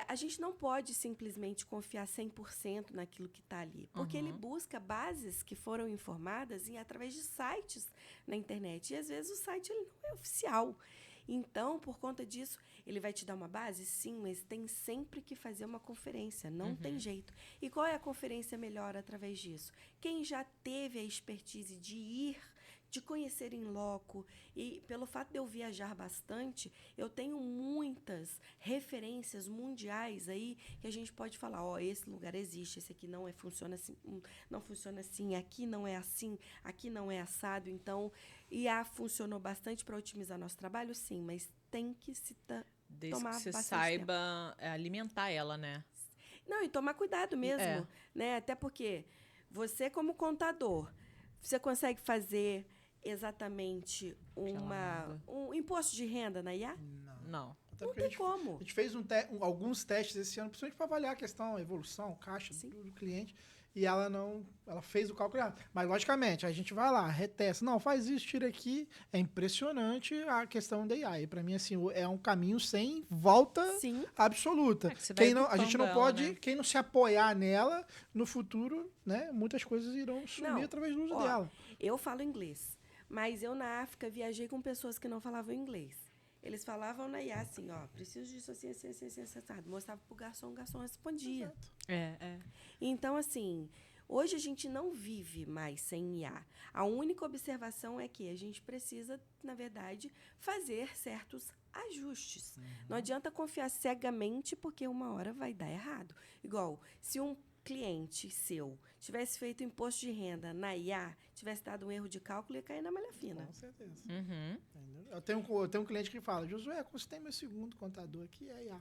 a gente não pode simplesmente confiar 100% naquilo que está ali, porque ele busca bases que foram informadas através de sites na internet. E, às vezes, o site ele não é oficial. Então, por conta disso, ele vai te dar uma base? Sim, mas tem sempre que fazer uma conferência, não tem jeito. E qual é a conferência melhor através disso? Quem já teve a expertise de ir, de conhecer em loco, e pelo fato de eu viajar bastante, eu tenho muitas referências mundiais aí que a gente pode falar, esse lugar existe, esse aqui não funciona assim, aqui não é assim, aqui não é assado. Então, IA funcionou bastante para otimizar nosso trabalho, sim, mas tem que Desde tomar que você bastante saiba alimentar ela, né? Não, e tomar cuidado mesmo, né? Até porque você, como contador, você consegue fazer exatamente um imposto de renda na IA? Não. Não tem como. A gente fez alguns testes esse ano, principalmente para avaliar a questão, a evolução, caixa do cliente, e ela fez o cálculo errado. Mas, logicamente, a gente vai lá, retesta. Não, faz isso, tira aqui. É impressionante a questão da AI. Para mim, assim, é um caminho sem volta absoluta. A gente não pode, né? Quem não se apoiar nela, no futuro, né, muitas coisas irão sumir através do uso dela. Eu falo inglês. Mas eu, na África, viajei com pessoas que não falavam inglês. Eles falavam na IA assim, ó, preciso disso assim, assim, assim, assim, assim. Mostrava pro garçom, o garçom respondia. Então, assim, hoje a gente não vive mais sem IA. A única observação é que a gente precisa, na verdade, fazer certos ajustes. Não adianta confiar cegamente, porque uma hora vai dar errado. Igual, se um cliente seu tivesse feito imposto de renda na IA, tivesse dado um erro de cálculo, ia cair na malha fina. Com certeza. Eu tenho um cliente que fala, Josué, consultei meu segundo contador aqui, é IA.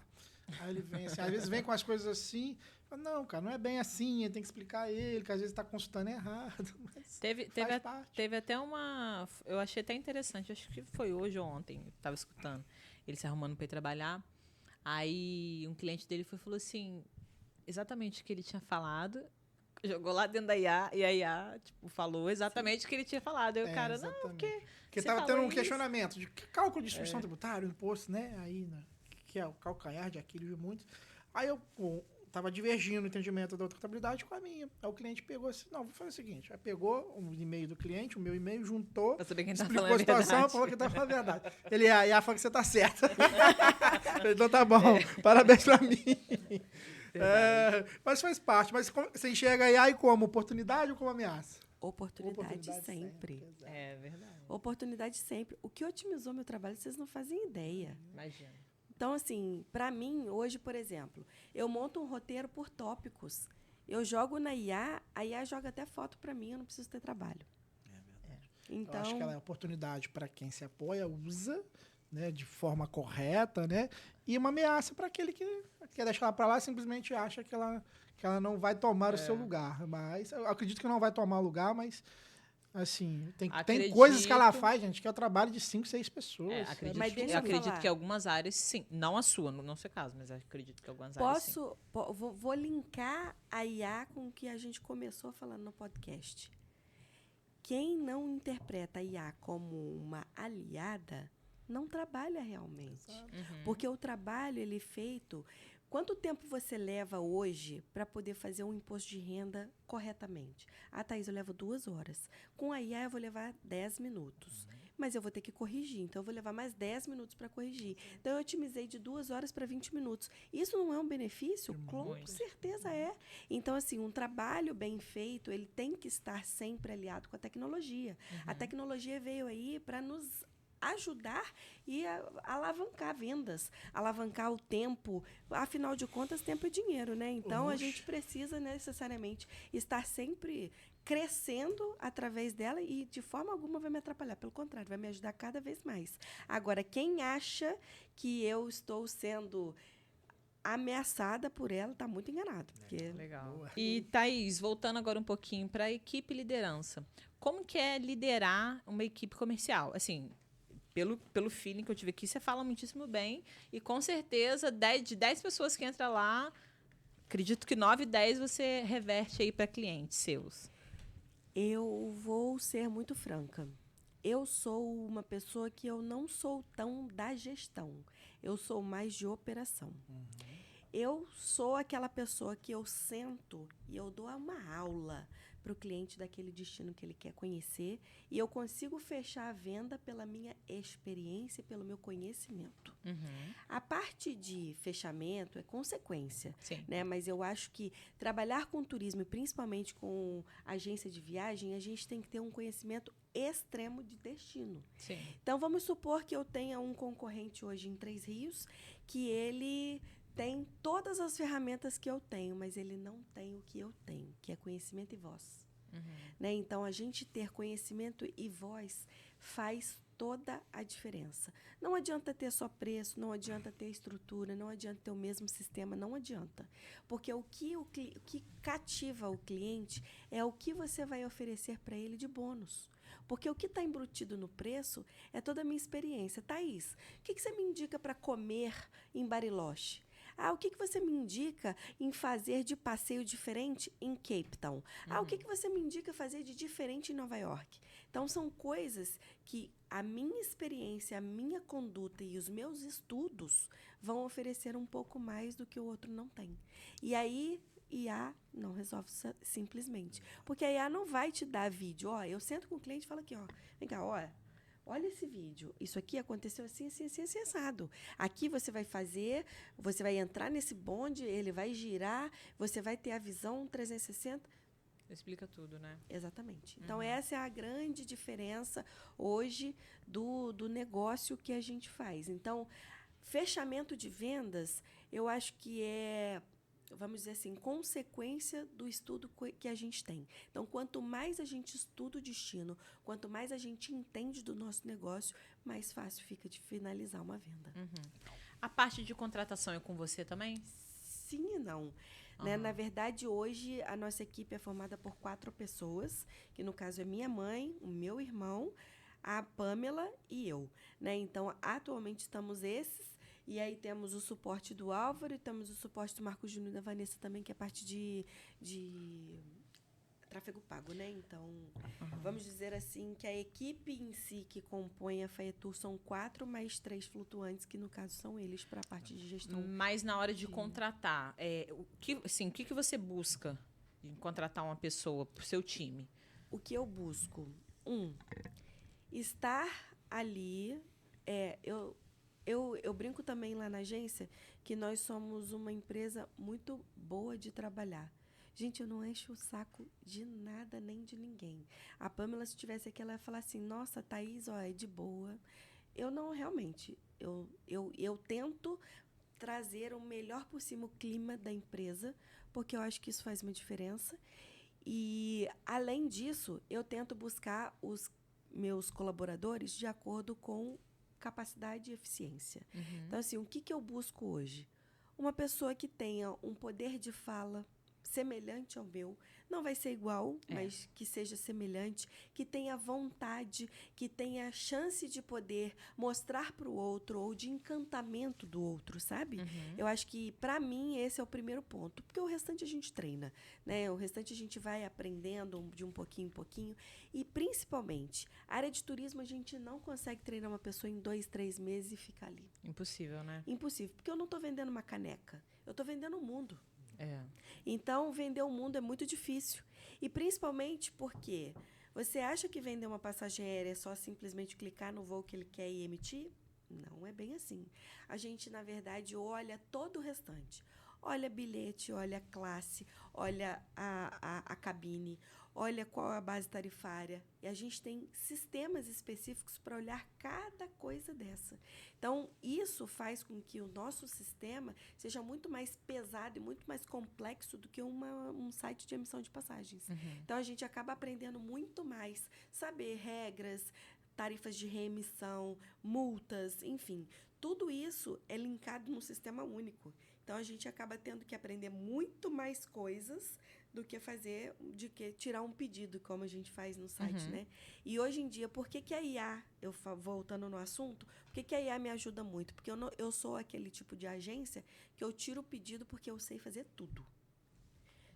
Aí ele vem assim, às vezes vem com as coisas assim, fala, não, cara, não é bem assim, tem que explicar a ele, que às vezes está consultando errado. Mas teve até uma... Eu achei até interessante, acho que foi hoje ou ontem, eu estava escutando, ele se arrumando para ir trabalhar, aí um cliente dele falou assim, exatamente o que ele tinha falado, jogou lá dentro da IA, e a IA falou exatamente o que ele tinha falado. Aí o cara, exatamente. não, porque estava tendo um questionamento de cálculo de instituição tributária, imposto, né? Aí, que é o calcanhar de Aquiles de muitos. Aí eu estava divergindo o entendimento da outra contabilidade com a minha. Aí o cliente pegou assim, não, vou fazer o seguinte, aí pegou o e-mail do cliente, o meu e-mail, juntou, explicou a situação, falou que estava falando a verdade. Ele, a IA falou que você está certo. Então tá bom, parabéns para mim. Mas faz parte. Mas você enxerga a IA como oportunidade ou como ameaça? Oportunidade sempre. É verdade. Oportunidade sempre. O que otimizou meu trabalho, vocês não fazem ideia. Imagina. Então, assim, para mim, hoje, por exemplo, eu monto um roteiro por tópicos. Eu jogo na IA, a IA joga até foto para mim, eu não preciso ter trabalho. É verdade. Então, eu acho que ela é oportunidade para quem se apoia, usa, né, de forma correta, né? E uma ameaça para aquele que quer deixar ela para lá, simplesmente acha que ela não vai tomar o seu lugar. Mas eu acredito que não vai tomar o lugar, mas assim, tem coisas que ela faz, gente, que é o trabalho de 5, 6 pessoas. Eu acredito que algumas áreas, sim. Não a sua, no seu caso, mas acredito que algumas áreas, sim. Vou linkar a IA com o que a gente começou falando no podcast. Quem não interpreta a IA como uma aliada, não trabalha realmente. Porque o trabalho, ele é feito... Quanto tempo você leva hoje para poder fazer um imposto de renda corretamente? Ah, Thaís, eu levo 2 horas. Com a IA, eu vou levar 10 minutos. Mas eu vou ter que corrigir, então eu vou levar mais 10 minutos para corrigir. Então, eu otimizei de 2 horas para 20 minutos. Isso não é um benefício? Com certeza é. Então, assim, um trabalho bem feito, ele tem que estar sempre aliado com a tecnologia. A tecnologia veio aí para nos ajudar e alavancar vendas, alavancar o tempo. Afinal de contas, tempo é dinheiro, né? Então, a gente precisa necessariamente estar sempre crescendo através dela e de forma alguma vai me atrapalhar. Pelo contrário, vai me ajudar cada vez mais. Agora, quem acha que eu estou sendo ameaçada por ela, está muito enganado. Porque... Legal. E, Thaís, voltando agora um pouquinho para a equipe e liderança. Como que é liderar uma equipe comercial? Assim, pelo feeling que eu tive aqui, você fala muitíssimo bem. E, com certeza, de 10 pessoas que entram lá, acredito que 9, 10 você reverte aí para clientes seus. Eu vou ser muito franca. Eu sou uma pessoa que eu não sou tão da gestão. Eu sou mais de operação. Eu sou aquela pessoa que eu sento e eu dou uma aula para o cliente daquele destino que ele quer conhecer e eu consigo fechar a venda pela minha experiência e pelo meu conhecimento. A parte de fechamento é consequência, né? Mas eu acho que trabalhar com turismo e principalmente com agência de viagem, a gente tem que ter um conhecimento extremo de destino. Sim. Então, vamos supor que eu tenha um concorrente hoje em Três Rios que ele tem todas as ferramentas que eu tenho, mas ele não tem o que eu tenho, que é conhecimento e voz. Né? Então, a gente ter conhecimento e voz faz toda a diferença. Não adianta ter só preço, não adianta ter estrutura, não adianta ter o mesmo sistema, não adianta. Porque o que cativa o cliente é o que você vai oferecer para ele de bônus. Porque o que está embutido no preço é toda a minha experiência. Thaís, o que você me indica para comer em Bariloche? O que você me indica em fazer de passeio diferente em Cape Town? O que você me indica fazer de diferente em Nova York? Então, são coisas que a minha experiência, a minha conduta e os meus estudos vão oferecer um pouco mais do que o outro não tem. E aí, IA não resolve simplesmente. Porque a IA não vai te dar vídeo. Ó, eu sento com o cliente e falo aqui, ó, vem cá, olha esse vídeo. Isso aqui aconteceu assim, assim, assim, assim, assado. Aqui você vai fazer, você vai entrar nesse bonde, ele vai girar, você vai ter a visão 360. Explica tudo, né? Exatamente. Então, essa é a grande diferença hoje do negócio que a gente faz. Então, fechamento de vendas, eu acho que é, vamos dizer assim, consequência do estudo que a gente tem. Então, quanto mais a gente estuda o destino, quanto mais a gente entende do nosso negócio, mais fácil fica de finalizar uma venda. A parte de contratação é com você também? Sim e não. Né? Na verdade, hoje, a nossa equipe é formada por 4 pessoas, que no caso é minha mãe, o meu irmão, a Pamela e eu. Né? Então, atualmente estamos esses. E aí temos o suporte do Álvaro e temos o suporte do Marco Júnior e da Vanessa também, que é a parte de tráfego pago, né? Então, vamos dizer assim que a equipe em si que compõe a Faetur são 4 mais 3 flutuantes, que no caso são eles para a parte de gestão. Mas na hora de contratar, o que você busca em contratar uma pessoa para o seu time? O que eu busco? Estar ali. Eu brinco também lá na agência que nós somos uma empresa muito boa de trabalhar. Gente, eu não encho o saco de nada nem de ninguém. A Pamela, se estivesse aqui, ela ia falar assim, nossa, Thaís, é de boa. Eu não, realmente. Eu tento trazer o melhor possível clima da empresa, porque eu acho que isso faz uma diferença. E, além disso, eu tento buscar os meus colaboradores de acordo com capacidade e eficiência. Então, assim, o que eu busco hoje? Uma pessoa que tenha um poder de fala semelhante ao meu, não vai ser igual, mas que seja semelhante, que tenha vontade, que tenha chance de poder mostrar para o outro ou de encantamento do outro, sabe? Eu acho que, para mim, esse é o primeiro ponto, porque o restante a gente treina, né? O restante a gente vai aprendendo de um pouquinho em pouquinho e, principalmente, a área de turismo a gente não consegue treinar uma pessoa em 2, 3 meses e ficar ali. Impossível, né? Impossível, porque eu não estou vendendo uma caneca, eu estou vendendo o mundo. É. Então, vender o mundo é muito difícil. E principalmente porque você acha que vender uma passagem aérea é só simplesmente clicar no voo que ele quer e emitir? Não é bem assim. A gente, na verdade, olha todo o restante. Olha bilhete, olha classe, olha a cabine, olha qual é a base tarifária. E a gente tem sistemas específicos para olhar cada coisa dessa. Então, isso faz com que o nosso sistema seja muito mais pesado e muito mais complexo do que um site de emissão de passagens. Então, a gente acaba aprendendo muito mais, saber regras, tarifas de reemissão, multas, enfim. Tudo isso é linkado num sistema único. Então, a gente acaba tendo que aprender muito mais coisas do que tirar um pedido, como a gente faz no site, né? E hoje em dia, por que a IA, voltando no assunto, por que a IA me ajuda muito? Porque eu sou aquele tipo de agência que eu tiro o pedido porque eu sei fazer tudo.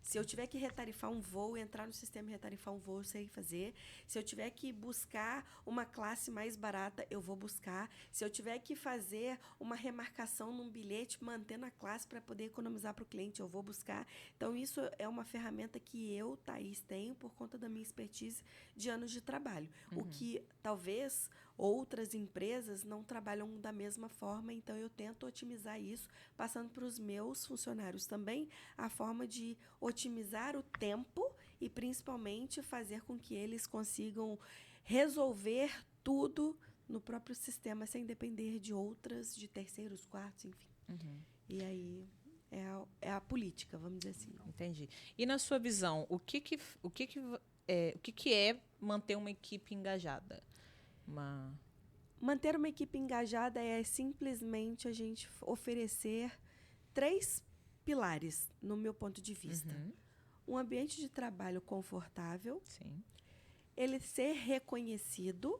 Se eu tiver que retarifar um voo, entrar no sistema e retarifar um voo, eu sei fazer. Se eu tiver que buscar uma classe mais barata, eu vou buscar. Se eu tiver que fazer uma remarcação num bilhete, mantendo a classe para poder economizar para o cliente, eu vou buscar. Então, isso é uma ferramenta que eu, Thaís, tenho por conta da minha expertise de anos de trabalho. O que, talvez, outras empresas não trabalham da mesma forma, então eu tento otimizar isso, passando para os meus funcionários também a forma de otimizar o tempo e, principalmente, fazer com que eles consigam resolver tudo no próprio sistema, sem depender de terceiros, quartos, enfim. E aí é a política, vamos dizer assim. Entendi. E, na sua visão, o que é manter uma equipe engajada? Manter uma equipe engajada é simplesmente a gente oferecer 3 pilares, no meu ponto de vista. Um ambiente de trabalho confortável. Sim. Ele ser reconhecido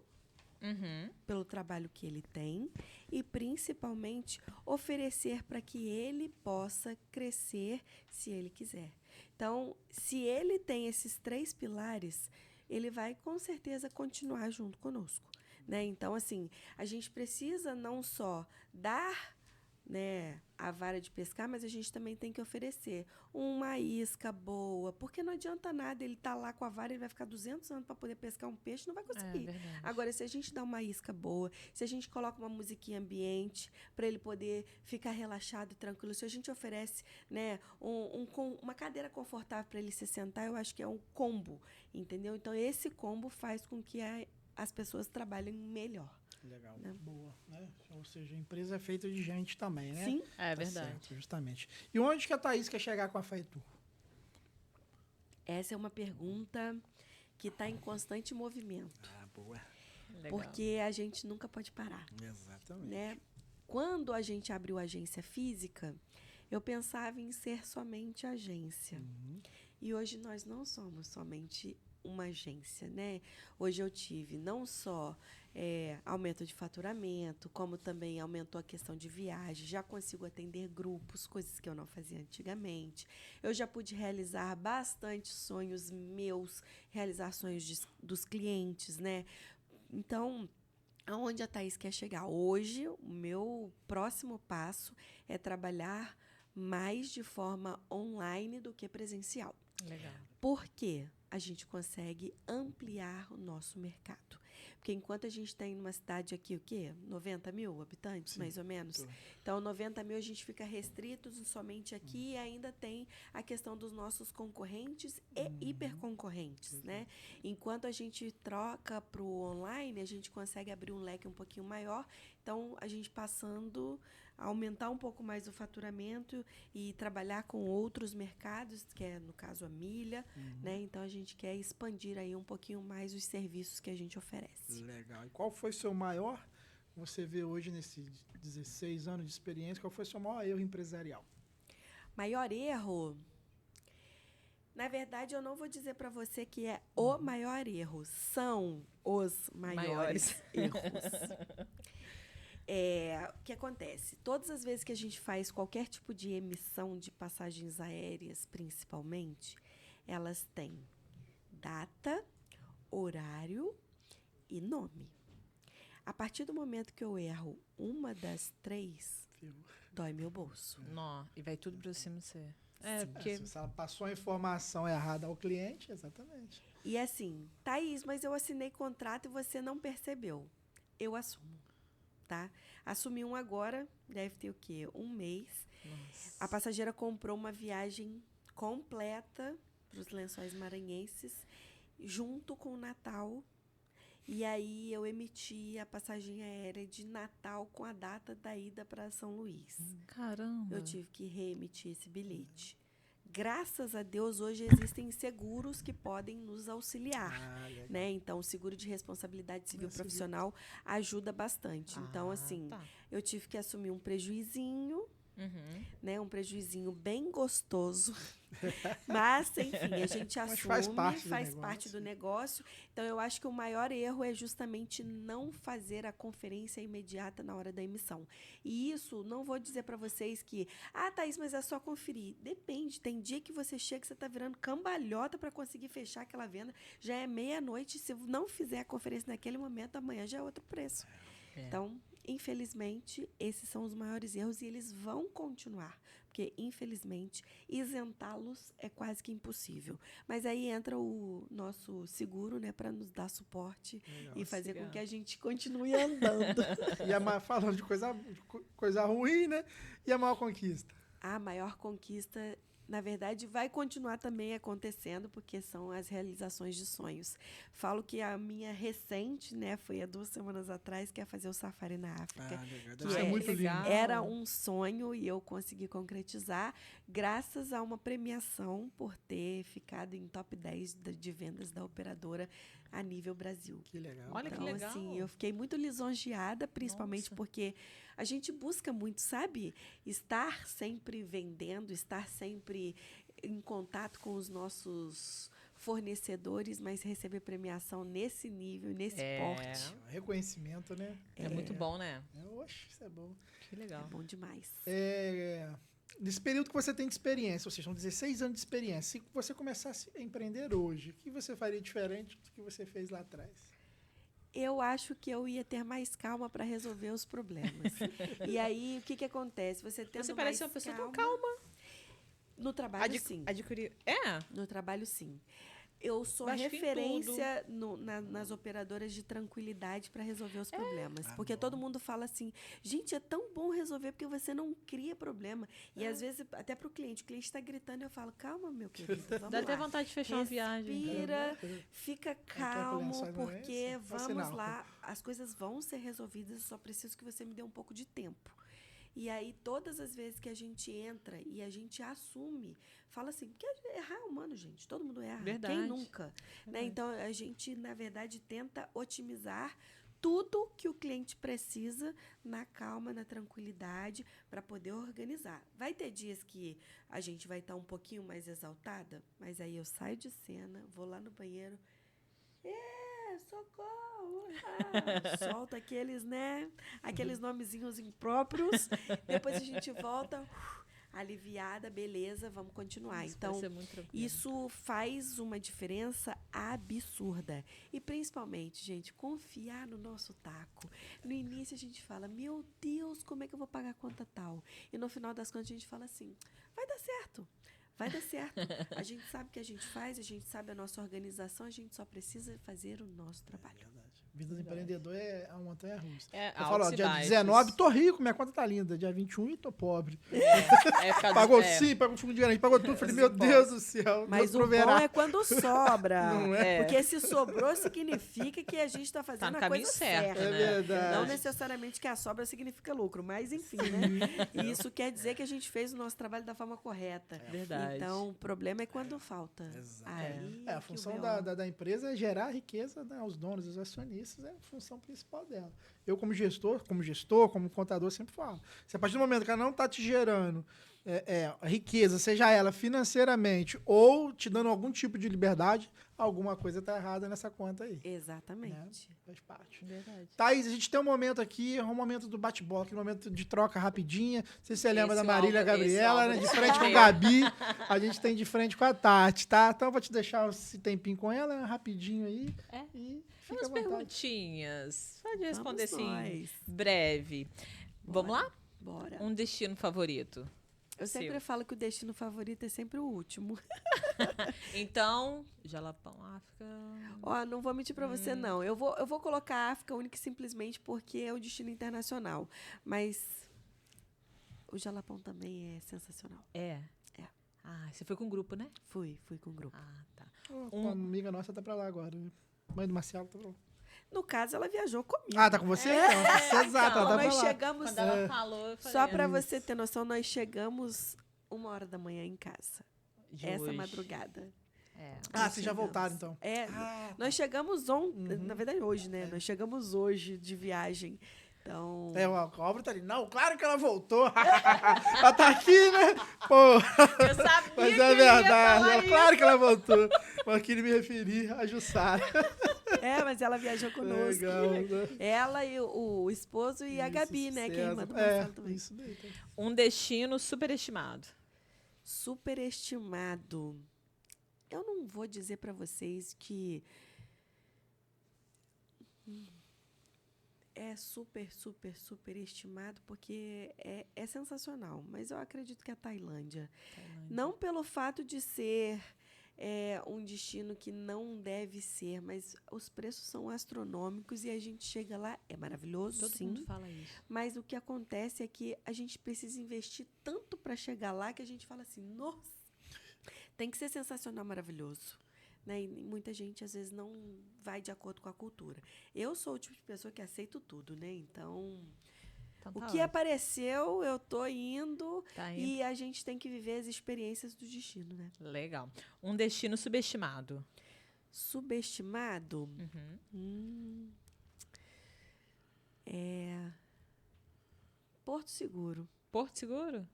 pelo trabalho que ele tem e, principalmente, oferecer para que ele possa crescer se ele quiser. Então, se ele tem esses 3 pilares, ele vai, com certeza, continuar junto conosco. Né? Então, assim, a gente precisa não só dar né, a vara de pescar, mas a gente também tem que oferecer uma isca boa, porque não adianta nada ele estar lá com a vara, ele vai ficar 200 anos para poder pescar um peixe, não vai conseguir. Verdade. Agora, se a gente dá uma isca boa, se a gente coloca uma musiquinha ambiente para ele poder ficar relaxado e tranquilo, se a gente oferece, né, uma cadeira confortável para ele se sentar, eu acho que é um combo, entendeu? Então, esse combo faz com que as pessoas trabalhem melhor. Legal, né? Boa, né? Ou seja, a empresa é feita de gente também, né? Sim. É Tá verdade. certo, justamente. E onde que a Thaís quer chegar com a Faetur? Essa é uma pergunta que está em constante movimento. Ah, boa. Legal. Porque a gente nunca pode parar, Exatamente. né? Quando a gente abriu a agência física, eu pensava em ser somente agência. E hoje nós não somos somente uma agência, né? Hoje eu tive não só aumento de faturamento, como também aumentou a questão de viagem, já consigo atender grupos, coisas que eu não fazia antigamente. Eu já pude realizar bastante sonhos meus, realizar sonhos dos clientes, né? Então, aonde a Thaís quer chegar? Hoje, o meu próximo passo é trabalhar mais de forma online do que presencial. Legal. Por quê? A gente consegue ampliar o nosso mercado. Porque enquanto a gente tem numa cidade aqui, o quê? 90 mil habitantes, Sim, mais ou menos? Então, 90 mil a gente fica restrito somente aqui e ainda tem a questão dos nossos concorrentes e hiperconcorrentes, né? Enquanto a gente troca para o online, a gente consegue abrir um leque um pouquinho maior. Então, a gente passando a aumentar um pouco mais o faturamento e trabalhar com outros mercados, que é, no caso, a milha, né? Então, a gente quer expandir aí um pouquinho mais os serviços que a gente oferece. Legal. E qual foi o seu maior, você vê hoje nesses 16 anos de experiência, qual foi o seu maior erro empresarial? Maior erro? Na verdade, eu não vou dizer para você que é o maior erro. São os maiores erros. O que acontece? Todas as vezes que a gente faz qualquer tipo de emissão de passagens aéreas, principalmente, elas têm data, horário e nome. A partir do momento que eu erro uma das três, dói meu bolso. Nó, e vai tudo pra cima de você. Porque se ela passou a informação errada ao cliente, exatamente. E assim, Thaís, mas eu assinei contrato e você não percebeu. Eu assumo. Tá? Assumi um agora, deve ter o quê? Um mês. Nossa. A passageira comprou uma viagem completa para os Lençóis Maranhenses, junto com o Natal. E aí eu emiti a passagem aérea de Natal com a data da ida para São Luís. Caramba. Eu tive que reemitir esse bilhete. Graças a Deus, hoje existem seguros que podem nos auxiliar. Né? Então, o seguro de responsabilidade civil profissional ajuda bastante. Então, assim, eu tive que assumir um prejuizinho, né? Um prejuizinho bem gostoso. Mas, enfim, a gente assume, faz parte do negócio. Então, eu acho que o maior erro é justamente não fazer a conferência imediata na hora da emissão. E isso, não vou dizer para vocês que, Thaís, mas é só conferir. Depende. Tem dia que você chega, você está virando cambalhota para conseguir fechar aquela venda. Já é meia-noite. Se não fizer a conferência naquele momento, amanhã já é outro preço. Então, infelizmente, esses são os maiores erros e eles vão continuar, porque, infelizmente, isentá-los é quase que impossível. Mas aí entra o nosso seguro, né, para nos dar suporte e fazer com que a gente continue andando. E falando de coisa ruim, né? E a maior conquista? A maior conquista, na verdade, vai continuar também acontecendo, porque são as realizações de sonhos. Falo que a minha recente, né, foi há 2 semanas atrás, que é fazer o safari na África. Legal. Que Deve ser muito lindo. Era um sonho e eu consegui concretizar graças a uma premiação por ter ficado em top 10 de vendas da operadora a nível Brasil. Que legal. Olha que legal. Assim, eu fiquei muito lisonjeada, principalmente porque a gente busca muito, sabe? Estar sempre vendendo, estar sempre em contato com os nossos fornecedores, mas receber premiação nesse nível, nesse porte. Reconhecimento, né? É muito bom, né? Oxe, isso é bom. Que legal. É bom demais. Nesse período que você tem de experiência, ou seja, são 16 anos de experiência, se você começasse a empreender hoje, o que você faria diferente do que você fez lá atrás? eu acho que eu ia ter mais calma para resolver os problemas. E aí, o que acontece? Você parece uma pessoa tão calma. No trabalho, sim. Adquirir. No trabalho, sim. Eu sou Acho referência nas operadoras de tranquilidade para resolver os problemas. Porque todo mundo fala assim, gente, é tão bom resolver porque você não cria problema. E às vezes, até para o cliente está gritando, eu falo, calma, meu querido, vamos lá. Dá até vontade de fechar uma viagem. Respira, fica calmo, porque vamos lá, as coisas vão ser resolvidas, eu só preciso que você me dê um pouco de tempo. E aí, todas as vezes que a gente entra e a gente assume, fala assim, porque errar é humano, gente. Todo mundo erra. Verdade. Quem nunca? Né? Então, a gente, na verdade, tenta otimizar tudo que o cliente precisa na calma, na tranquilidade, para poder organizar. Vai ter dias que a gente vai estar um pouquinho mais exaltada, mas aí eu saio de cena, vou lá no banheiro, socorro! Solta aqueles, né? Aqueles nomezinhos impróprios. Depois a gente volta aliviada, beleza, vamos continuar. Então, isso faz uma diferença absurda. E, principalmente, gente, confiar no nosso taco. No início, a gente fala, meu Deus, como é que eu vou pagar a conta tal? E, no final das contas, a gente fala assim, vai dar certo. Vai dar certo. A gente sabe o que a gente faz, a gente sabe a nossa organização, a gente só precisa fazer o nosso trabalho. Vida do empreendedor é uma montanha-russa. Eu falo, dia 19, tô rico, minha conta tá linda. Dia 21, tô pobre. Pagou sim, pagou fundo de garantia, pagou tudo. Falei, meu Deus do céu. Mas o bom é quando sobra. Não é? Porque se sobrou, significa que a gente tá fazendo a coisa certa. É verdade. Não necessariamente que a sobra significa lucro, mas enfim, né? E isso quer dizer que a gente fez o nosso trabalho da forma correta. Verdade. Então, o problema é quando falta. Exato. Aí, a função da empresa é gerar riqueza, né, aos donos, aos acionistas, é a função principal dela. Eu, como gestor, como contador, sempre falo. Se a partir do momento que ela não está te gerando riqueza, seja ela financeiramente ou te dando algum tipo de liberdade, alguma coisa está errada nessa conta aí. Exatamente. Né? Faz parte. Verdade. Thaís, a gente tem um momento aqui, um momento do bate-bola, um momento de troca rapidinha. Não sei se você lembra da Marília Gabriela, né? De frente com a Gabi. A gente tem de frente com a Tati, tá? Então eu vou te deixar esse tempinho com ela, rapidinho aí. E fica à vontade. Perguntinhas. Pode responder assim, nós. breve. Vamos lá? Bora. Um destino favorito? Eu sempre falo que o destino favorito é sempre o último. Então, Jalapão, África... Não vou mentir para você, não. Eu vou colocar a África única e simplesmente porque é o destino internacional. Mas o Jalapão também é sensacional. É? Você foi com o grupo, né? Fui com o grupo. Tá. Uma amiga nossa tá pra lá agora, né? Mãe do Marcelo tá pra lá. No caso, ela viajou comigo. Tá com você? Então, exato, ela tá nós pra lá. chegamos... Quando ela falou, eu falei... Só para você ter noção, nós chegamos 1h da manhã em casa. Essa madrugada. Vocês já voltaram, então. Nós chegamos na verdade hoje, né? Nós chegamos hoje de viagem. Então... a obra tá ali. Não, claro que ela voltou. Ela tá aqui, né? Pô. Eu sabia Mas que é verdade. Claro isso. que ela voltou. Mas queria me referir a Jussara. Mas ela viajou conosco. Legal, né? Ela e o esposo e a Gabi, né? Que é a irmã do Marcelo também. Isso daí. Tá. Um destino superestimado. Superestimado. Eu não vou dizer para vocês que é super estimado, porque é sensacional. Mas eu acredito que é a Tailândia. Não pelo fato de ser um destino que não deve ser, mas os preços são astronômicos e a gente chega lá, é maravilhoso, Todo mundo fala isso. Mas o que acontece é que a gente precisa investir tanto para chegar lá que a gente fala assim, nossa, tem que ser sensacional, maravilhoso. Né? E muita gente, às vezes, não vai de acordo com a cultura. Eu sou o tipo de pessoa que aceito tudo, né? Então o que apareceu, eu tô indo, e a gente tem que viver as experiências do destino, né? Legal. Um destino subestimado. Subestimado? Porto Seguro. Porto Seguro?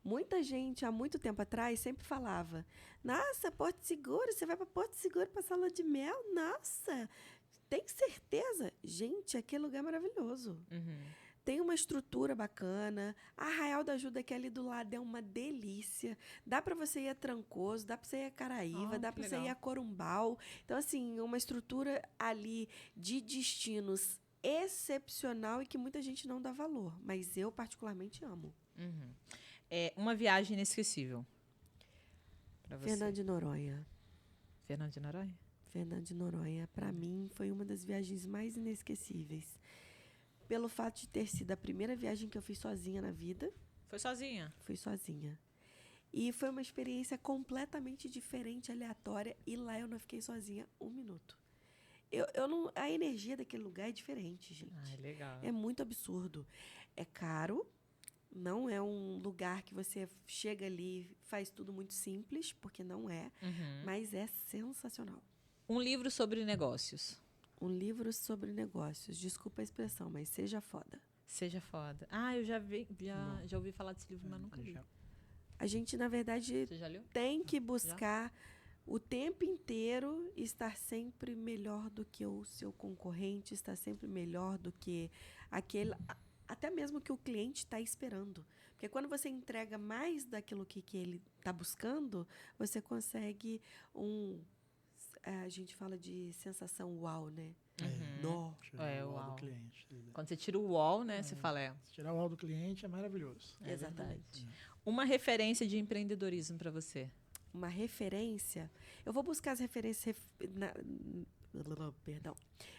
Muita gente, há muito tempo atrás, sempre falava, nossa, Porto Seguro, você vai para Porto Seguro passar lua de mel? Nossa, tem certeza? Gente, aquele lugar é maravilhoso. tem uma estrutura bacana. A Arraial da Ajuda, que é ali do lado, é uma delícia. Dá para você ir a Trancoso, dá para você ir a Caraíva, dá para você ir a Corumbau. Então, assim, uma estrutura ali de destinos excepcional e que muita gente não dá valor. Mas eu, particularmente, amo. Uhum. Uma viagem inesquecível para você. Fernando de Noronha. Fernando de Noronha? Fernando de Noronha, para mim, foi uma das viagens mais inesquecíveis. Pelo fato de ter sido a primeira viagem que eu fiz sozinha na vida. Foi sozinha? Fui sozinha. E foi uma experiência completamente diferente, aleatória. E lá eu não fiquei sozinha um minuto. Eu não, a energia daquele lugar é diferente, gente. Legal. É muito absurdo. É caro. Não é um lugar que você chega ali e faz tudo muito simples, porque não é. Mas é sensacional. Um livro sobre negócios. Um livro sobre negócios. Desculpa a expressão, mas seja foda. Seja foda. Eu já ouvi falar desse livro, mas nunca li. A gente, na verdade, Você já leu? tem que buscar o tempo inteiro estar sempre melhor do que o seu concorrente, estar sempre melhor do que aquele, até mesmo que o cliente está esperando. Porque quando você entrega mais daquilo que ele está buscando, você consegue a gente fala de sensação uau, né? O uau do cliente. Quando você tira o uau, né? Você fala, Se tirar o uau do cliente é maravilhoso. Exatamente. Uma referência de empreendedorismo para você? Uma referência. Eu vou buscar as referências.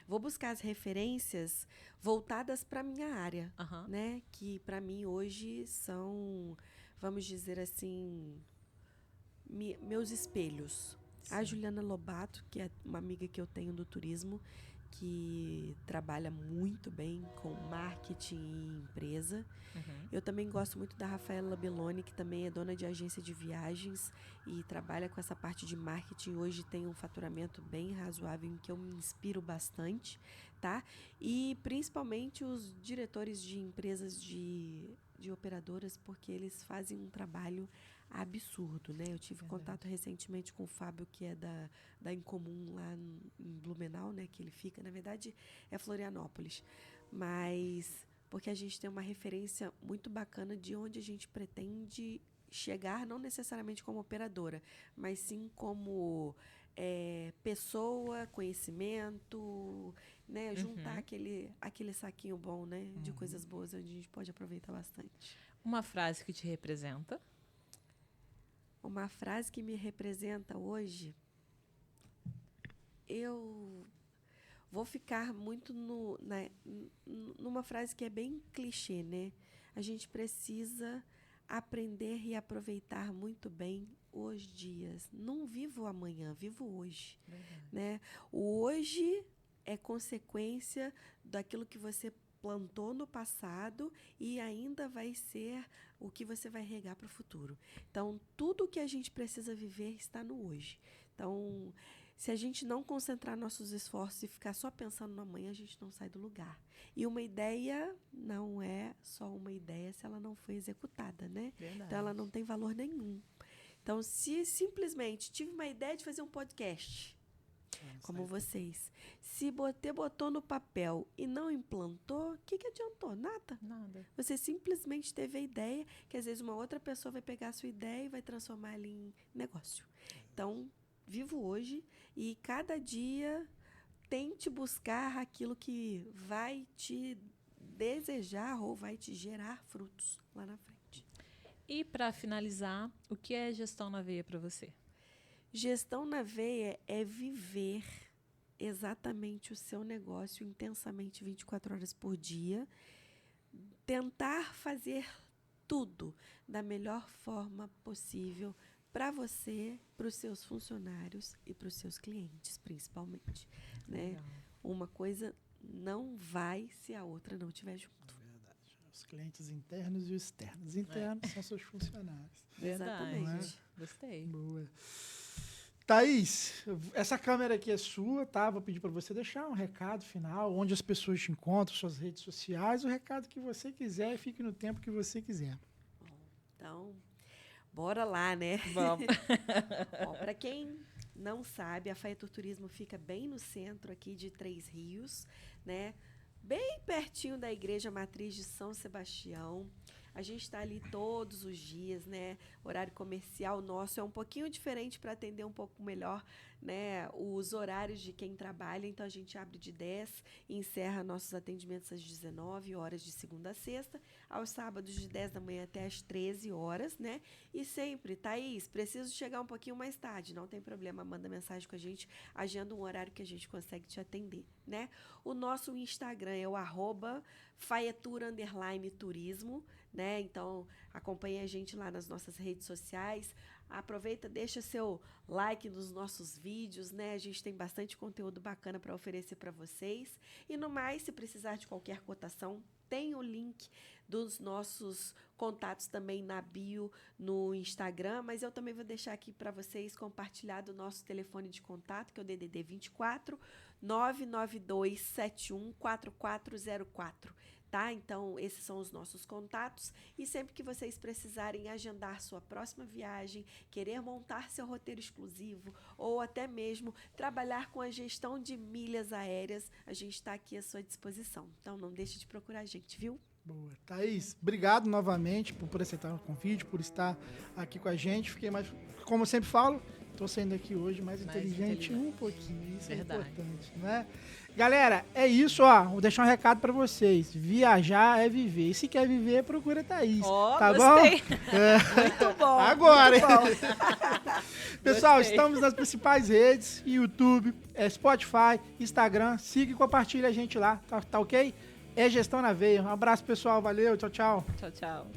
Vou buscar as referências voltadas para a minha área, né? Que para mim hoje são, vamos dizer assim, meus espelhos. Sim. A Juliana Lobato, que é uma amiga que eu tenho do turismo, que trabalha muito bem com marketing e empresa. Eu também gosto muito da Rafaela Belloni, que também é dona de agência de viagens e trabalha com essa parte de marketing. Hoje tem um faturamento bem razoável, em que eu me inspiro bastante, tá? E principalmente os diretores de empresas de operadoras, porque eles fazem um trabalho absurdo, né? Eu tive contato recentemente com o Fábio, que é da Incomum lá em Blumenau, né? Que ele fica, na verdade, é Florianópolis. Mas porque a gente tem uma referência muito bacana de onde a gente pretende chegar, não necessariamente como operadora, mas sim como pessoa, conhecimento, né? Juntar aquele saquinho bom, né? De coisas boas, onde a gente pode aproveitar bastante. Uma frase que te representa? Uma frase que me representa hoje, eu vou ficar muito numa frase que é bem clichê, né? A gente precisa aprender e aproveitar muito bem os dias. Não vivo amanhã, vivo hoje. Né? O hoje é consequência daquilo que você plantou no passado e ainda vai ser o que você vai regar para o futuro. Então, tudo que a gente precisa viver está no hoje. Então, se a gente não concentrar nossos esforços e ficar só pensando no amanhã, a gente não sai do lugar. E uma ideia não é só uma ideia se ela não foi executada, né? Verdade. Então, ela não tem valor nenhum. Então, se simplesmente tive uma ideia de fazer um podcast, como vocês, se botou no papel e não implantou, o que adiantou? Nada. Você simplesmente teve a ideia, que às vezes uma outra pessoa vai pegar a sua ideia e vai transformar ela em negócio. Então, vivo hoje e cada dia tente buscar aquilo que vai te desejar ou vai te gerar frutos lá na frente. E, para finalizar, o que é gestão na veia para você? Gestão na veia é viver exatamente o seu negócio intensamente 24 horas por dia, tentar fazer tudo da melhor forma possível para você, para os seus funcionários e para os seus clientes, principalmente. Né? Uma coisa não vai se a outra não estiver junto. É verdade. Os clientes internos e os externos. Os internos são seus funcionários. Exatamente. Gostei. Boa. Thaís, essa câmera aqui é sua, tá? Vou pedir para você deixar um recado final, onde as pessoas te encontram, suas redes sociais, o recado que você quiser e fique no tempo que você quiser. Bom, então, bora lá, né? Vamos. Bom, para quem não sabe, a Faetur Turismo fica bem no centro aqui de Três Rios, né? bem pertinho da Igreja Matriz de São Sebastião. A gente está ali todos os dias, né? Horário comercial nosso é um pouquinho diferente para atender um pouco melhor, né, os horários de quem trabalha. Então, a gente abre de 10 e encerra nossos atendimentos às 19 horas de segunda a sexta, aos sábados de 10 da manhã até às 13 horas, né? E sempre, Thaís, preciso chegar um pouquinho mais tarde, não tem problema, manda mensagem com a gente, agenda um horário que a gente consegue te atender, né? O nosso Instagram é o @faetura_turismo, né? Então, acompanhe a gente lá nas nossas redes sociais. Aproveita, deixa seu like nos nossos vídeos, né? A gente tem bastante conteúdo bacana para oferecer para vocês. E no mais, se precisar de qualquer cotação, tem o link dos nossos contatos também na bio no Instagram, mas eu também vou deixar aqui para vocês compartilhado o nosso telefone de contato, que é o DDD 24 992 71 4404. Tá? Então, esses são os nossos contatos e sempre que vocês precisarem agendar sua próxima viagem, querer montar seu roteiro exclusivo ou até mesmo trabalhar com a gestão de milhas aéreas, a gente está aqui à sua disposição. Então, não deixe de procurar a gente, viu? Boa. Thaís, obrigado novamente por aceitar o convite, por estar aqui com a gente. Fiquei mais, como eu sempre falo, estou saindo aqui hoje mais inteligente um pouquinho. Isso Verdade. é importante, né? Galera, é isso, ó. Vou deixar um recado pra vocês. Viajar é viver. E se quer viver, procura Thaís. Tá gostei. bom? É. Muito bom. Agora, muito bom. Pessoal, Gostei. estamos nas principais redes: YouTube, Spotify, Instagram. Siga e compartilha a gente lá. Tá ok? É Gestão na Veia. Um abraço, pessoal. Valeu. Tchau, tchau. Tchau, tchau.